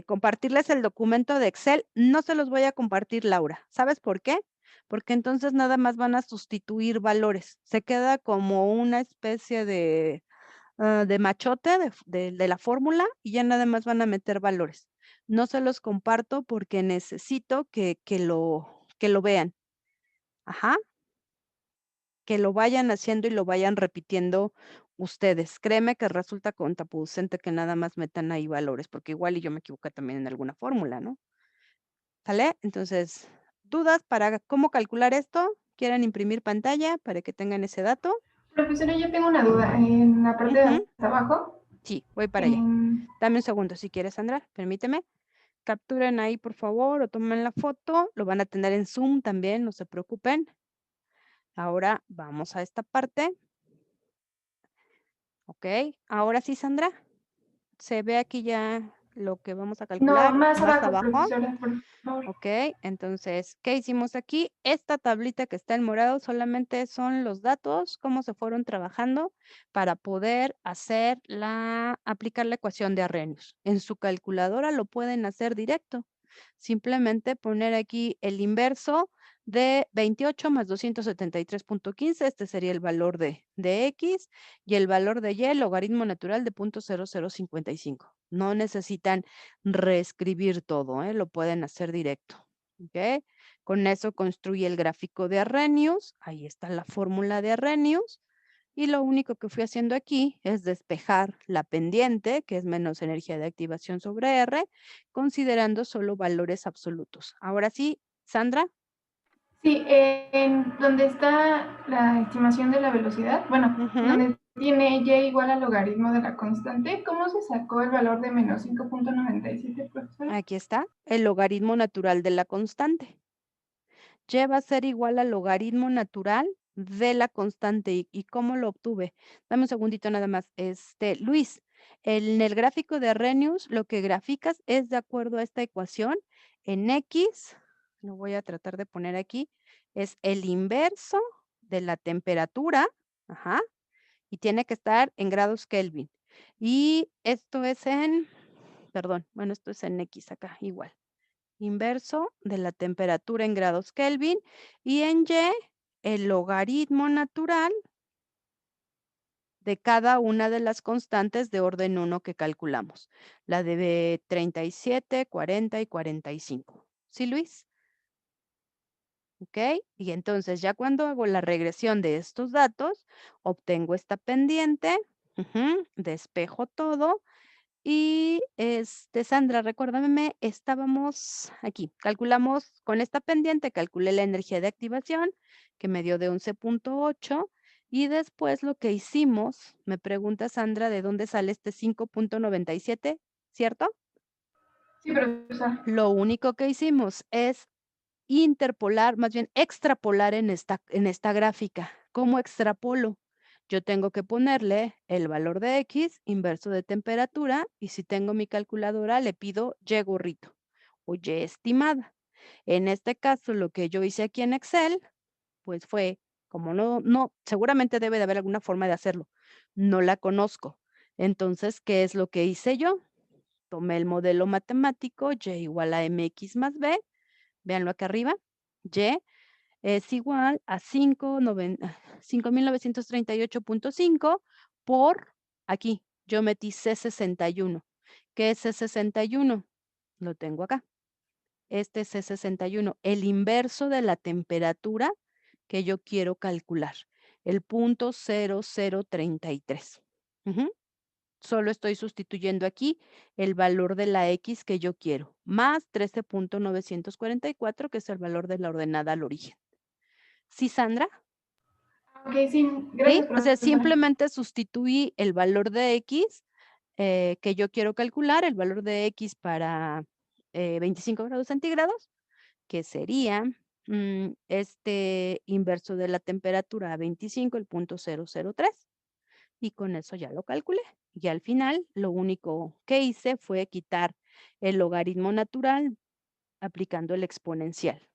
Compartirles el documento de Excel. No se los voy a compartir, Laura. ¿Sabes por qué? Porque entonces nada más van a sustituir valores. Se queda como una especie de machote de la fórmula y ya nada más van a meter valores. No se los comparto porque necesito que lo vean. Ajá. Que lo vayan haciendo y lo vayan repitiendo ustedes. Créeme que resulta contraproducente que nada más metan ahí valores, porque igual y yo me equivoqué también en alguna fórmula, ¿no? ¿Sale? Entonces, ¿dudas para cómo calcular esto? ¿Quieren imprimir pantalla para que tengan ese dato? Profesora, yo tengo una duda. En la parte de hasta abajo. Sí, voy para allá. Dame un segundo si quieres, Sandra, permíteme. capturen ahí, por favor, o tomen la foto. Lo van a tener en Zoom también, no se preocupen. Ahora vamos a esta parte. Ok, ahora sí, Sandra. Se ve aquí ya lo que vamos a No, calcular más más abajo, abajo. profesora, por favor. Ok, entonces, ¿qué hicimos aquí? Esta tablita que está en morado solamente son los datos, cómo se fueron trabajando para poder aplicar la ecuación de Arrhenius. En su calculadora lo pueden hacer directo. Simplemente poner aquí el inverso de 28 más 273.15, este sería el valor de X, y el valor de Y, el logaritmo natural de 0.0055. No necesitan reescribir todo, lo pueden hacer directo. ¿Ok? Con eso construye el gráfico de Arrhenius. Ahí está la fórmula de Arrhenius. Y lo único que fui haciendo aquí es despejar la pendiente, que es menos energía de activación sobre R, considerando solo valores absolutos. Ahora sí, Sandra. Sí, en donde está la estimación de la velocidad, bueno, Ujú. donde tiene y igual al logaritmo de la constante, ¿cómo se sacó el valor de menos 5.97, profesora? Aquí está, el logaritmo natural de la constante. Y va a ser igual al logaritmo natural de la constante. ¿Y cómo lo obtuve? Dame un segundito nada más. Luis, en el gráfico de Arrhenius, lo que graficas es de acuerdo a esta ecuación. En X, lo voy a tratar de poner aquí, es el inverso de la temperatura, ajá, y tiene que estar en grados Kelvin. Y esto es perdón, bueno, esto es en X acá, igual. Inverso de la temperatura en grados Kelvin, y en Y, el logaritmo natural de cada una de las constantes de orden 1 que calculamos, la de 37, 40 y 45. ¿Sí, Luis? ¿Ok? Y entonces ya cuando hago la regresión de estos datos, obtengo esta pendiente, despejo todo. Y Sandra, recuérdame, estábamos aquí, calculamos con esta pendiente, calculé la energía de activación que me dio de 11.8, y después lo que hicimos, me pregunta Sandra, ¿de dónde sale este 5.97? ¿Cierto? Sí, profesora. Lo único que hicimos es interpolar, más bien extrapolar en esta gráfica. ¿Cómo extrapolo? Yo tengo que ponerle el valor de X inverso de temperatura, y si tengo mi calculadora le pido Y gorrito o Y estimada. En este caso, lo que yo hice aquí en Excel, pues fue, como seguramente debe de haber alguna forma de hacerlo. No la conozco. Entonces, ¿qué es lo que hice yo? Tomé el modelo matemático Y igual a MX más B. Véanlo acá arriba. Y es igual a 5.938.5 por, aquí, yo metí C61. ¿Qué es C61? Lo tengo acá. Este es C61, el inverso de la temperatura que yo quiero calcular, el 0.0033. Solo estoy sustituyendo aquí el valor de la X que yo quiero, más 13.944, que es el valor de la ordenada al origen. ¿Sí, Sandra? Ok, sí, ¿Sí? gracias, O sea, profesora. simplemente sustituí el valor de X que yo quiero calcular, el valor de X para 25 grados centígrados, que sería este inverso de la temperatura a 25, el 0.003. Y con eso ya lo calculé. Y al final, lo único que hice fue quitar el logaritmo natural aplicando el exponencial.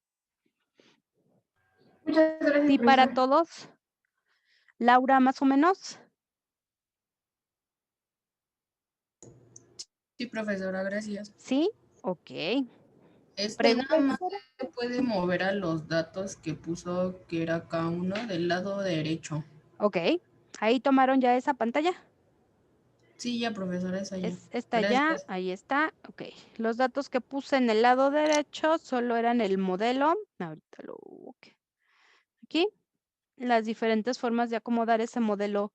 Muchas gracias, ¿Sí para profesora. todos? Laura, más o menos. Sí, profesora, gracias. ¿Sí? Ok. Nada más Profesora, se puede mover a los datos que puso que era K1 del lado derecho. Ok. ¿Ahí tomaron ya esa pantalla? Sí, ya, profesora, esa ya. Es esta ya, Gracias. ahí está. Ok. Los datos que puse en el lado derecho solo eran el modelo. Ahorita lo... ok. Aquí, las diferentes formas de acomodar ese modelo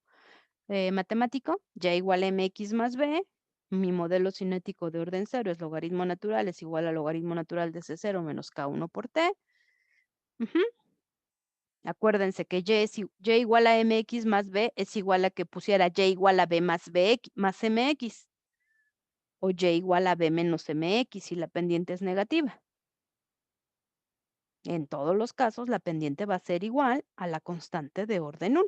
matemático, Y igual a MX más B. Mi modelo cinético de orden 0 es logaritmo natural, es igual al logaritmo natural de C0 menos K1 por T. Acuérdense que Y igual a MX más B es igual a que pusiera Y igual a B más MX. o y igual a b menos mx si la pendiente es negativa. En todos los casos, la pendiente va a ser igual a la constante de orden 1.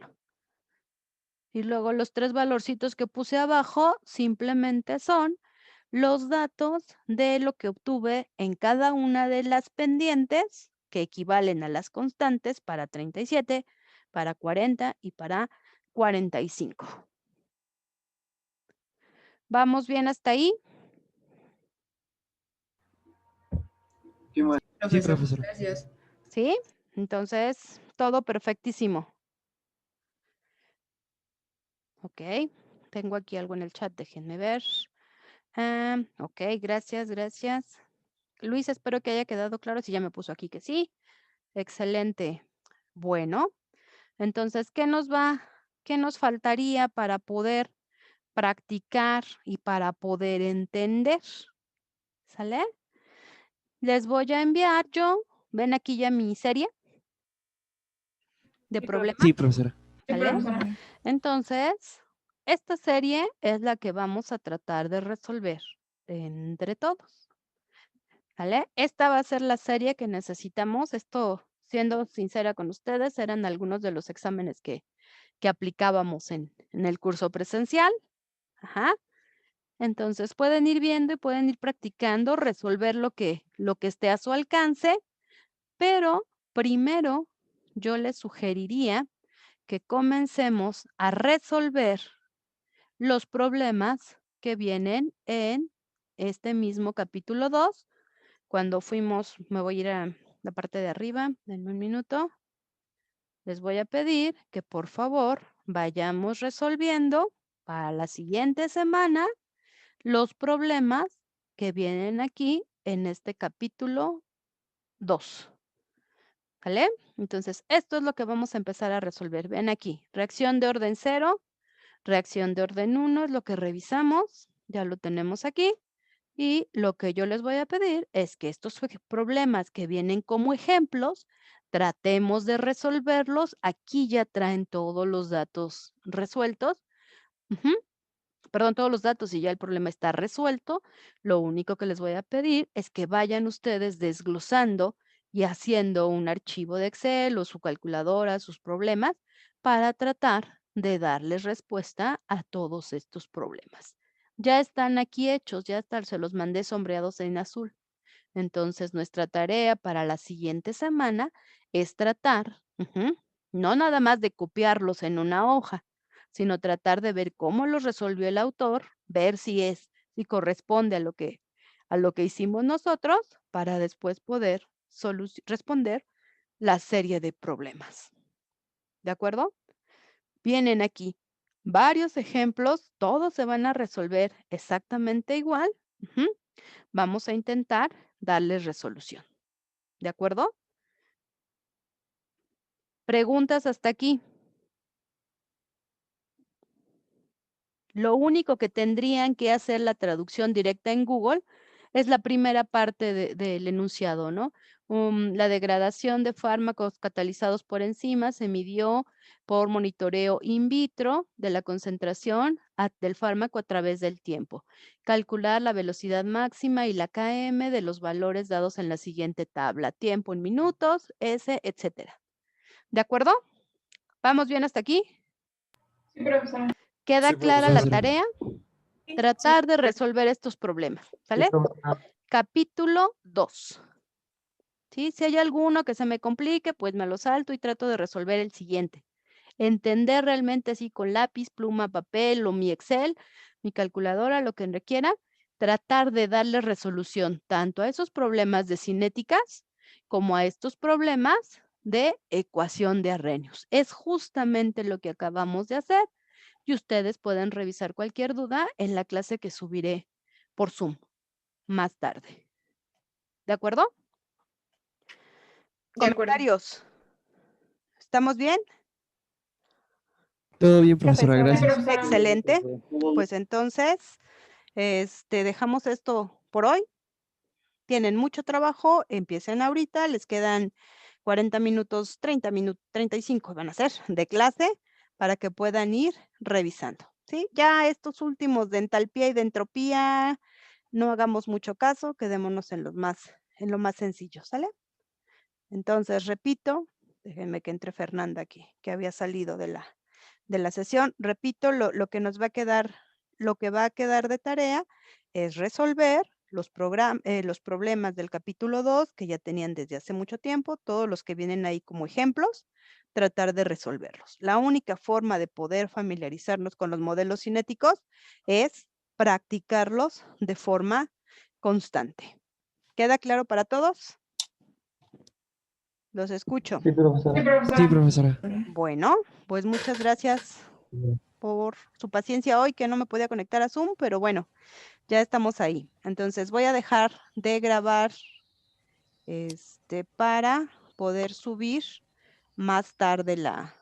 Y luego los 3 valorcitos que puse abajo simplemente son los datos de lo que obtuve en cada una de las pendientes que equivalen a las constantes para 37, para 40 y para 45. ¿Vamos bien hasta ahí? Sí, maestra. Sí, Profesor, profesor. gracias. ¿Sí? Entonces, todo perfectísimo. Ok, tengo aquí algo en el chat, déjenme ver. Ok, gracias, gracias. Luis, espero que haya quedado claro si ya me puso aquí que sí. Excelente. Bueno, entonces, qué nos faltaría para poder practicar y para poder entender? ¿Sale? Les voy a enviar ven aquí ya mi serie de Sí, problemas, Sí, profesora. Sí, ¿sale? profesora. Entonces, esta serie es la que vamos a tratar de resolver entre todos. ¿Vale? Esta va a ser la serie que necesitamos. Esto, siendo sincera con ustedes, eran algunos de los exámenes que aplicábamos en el curso presencial. Ajá. Entonces, pueden ir viendo y pueden ir practicando, resolver lo que esté a su alcance, pero primero yo les sugeriría que comencemos a resolver los problemas que vienen en este mismo capítulo 2. Cuando fuimos, me voy a ir a la parte de arriba, denme un minuto. Les voy a pedir que por favor vayamos resolviendo para la siguiente semana los problemas que vienen aquí en este capítulo 2. ¿Vale? Entonces, esto es lo que vamos a empezar a resolver. Ven aquí, reacción de orden 0, reacción de orden 1 es lo que revisamos, ya lo tenemos aquí. Y lo que yo les voy a pedir es que estos problemas que vienen como ejemplos, tratemos de resolverlos. Aquí ya traen todos los datos resueltos. Perdón, todos los datos y ya el problema está resuelto. Lo único que les voy a pedir es que vayan ustedes desglosando y haciendo un archivo de Excel o su calculadora, sus problemas, para tratar de darles respuesta a todos estos problemas. Ya están aquí hechos, ya están, se los mandé sombreados en azul. Entonces, nuestra tarea para la siguiente semana es tratar, no nada más de copiarlos en una hoja, sino tratar de ver cómo los resolvió el autor, ver si corresponde a lo que hicimos nosotros, para después poder responder la serie de problemas. ¿De acuerdo? Vienen aquí varios ejemplos, todos se van a resolver exactamente igual. Vamos a intentar darles resolución. ¿De acuerdo? ¿Preguntas hasta aquí? Lo único que tendrían que hacer la traducción directa en Google es la primera parte del enunciado, ¿no? La degradación de fármacos catalizados por enzimas se midió por monitoreo in vitro de la concentración del fármaco a través del tiempo. Calcular la velocidad máxima y la km de los valores dados en la siguiente tabla. Tiempo en minutos, S, etcétera. ¿De acuerdo? ¿Vamos bien hasta aquí? Sí, profesora. ¿Queda Sí, clara la profesora. tarea? Tratar de resolver estos problemas, ¿sale? Capítulo 2. ¿Sí? Si hay alguno que se me complique, pues me lo salto y trato de resolver el siguiente. Entender realmente así con lápiz, pluma, papel o mi Excel, mi calculadora, lo que requiera, tratar de darle resolución tanto a esos problemas de cinéticas como a estos problemas de ecuación de Arrhenius. Es justamente lo que acabamos de hacer. Y ustedes pueden revisar cualquier duda en la clase que subiré por Zoom más tarde. ¿De acuerdo? De acuerdo. ¿Comentarios? ¿Estamos bien? Todo bien, profesora, Sí, gracias. profesora. Excelente. Pues entonces, dejamos esto por hoy. Tienen mucho trabajo, empiecen ahorita, les quedan 40 minutos, 30 minutos, 35 van a ser de clase para que puedan ir revisando. ¿Sí? Ya estos últimos de entalpía y de entropía, No hagamos mucho caso, quedémonos en lo más sencillo, ¿sale? Entonces, repito, déjenme que entre Fernanda aquí, que había salido de la sesión. Repito, lo que nos va a quedar, lo que va a quedar de tarea es resolver los problemas del capítulo 2 que ya tenían desde hace mucho tiempo, todos los que vienen ahí como ejemplos, tratar de resolverlos. La única forma de poder familiarizarnos con los modelos cinéticos es practicarlos de forma constante. ¿Queda claro para todos? Los escucho. Sí, profesora. Sí, profesora. Bueno, pues muchas gracias por su paciencia hoy, que no me podía conectar a Zoom, pero bueno, ya estamos ahí. Entonces voy a dejar de grabar para poder subir más tarde la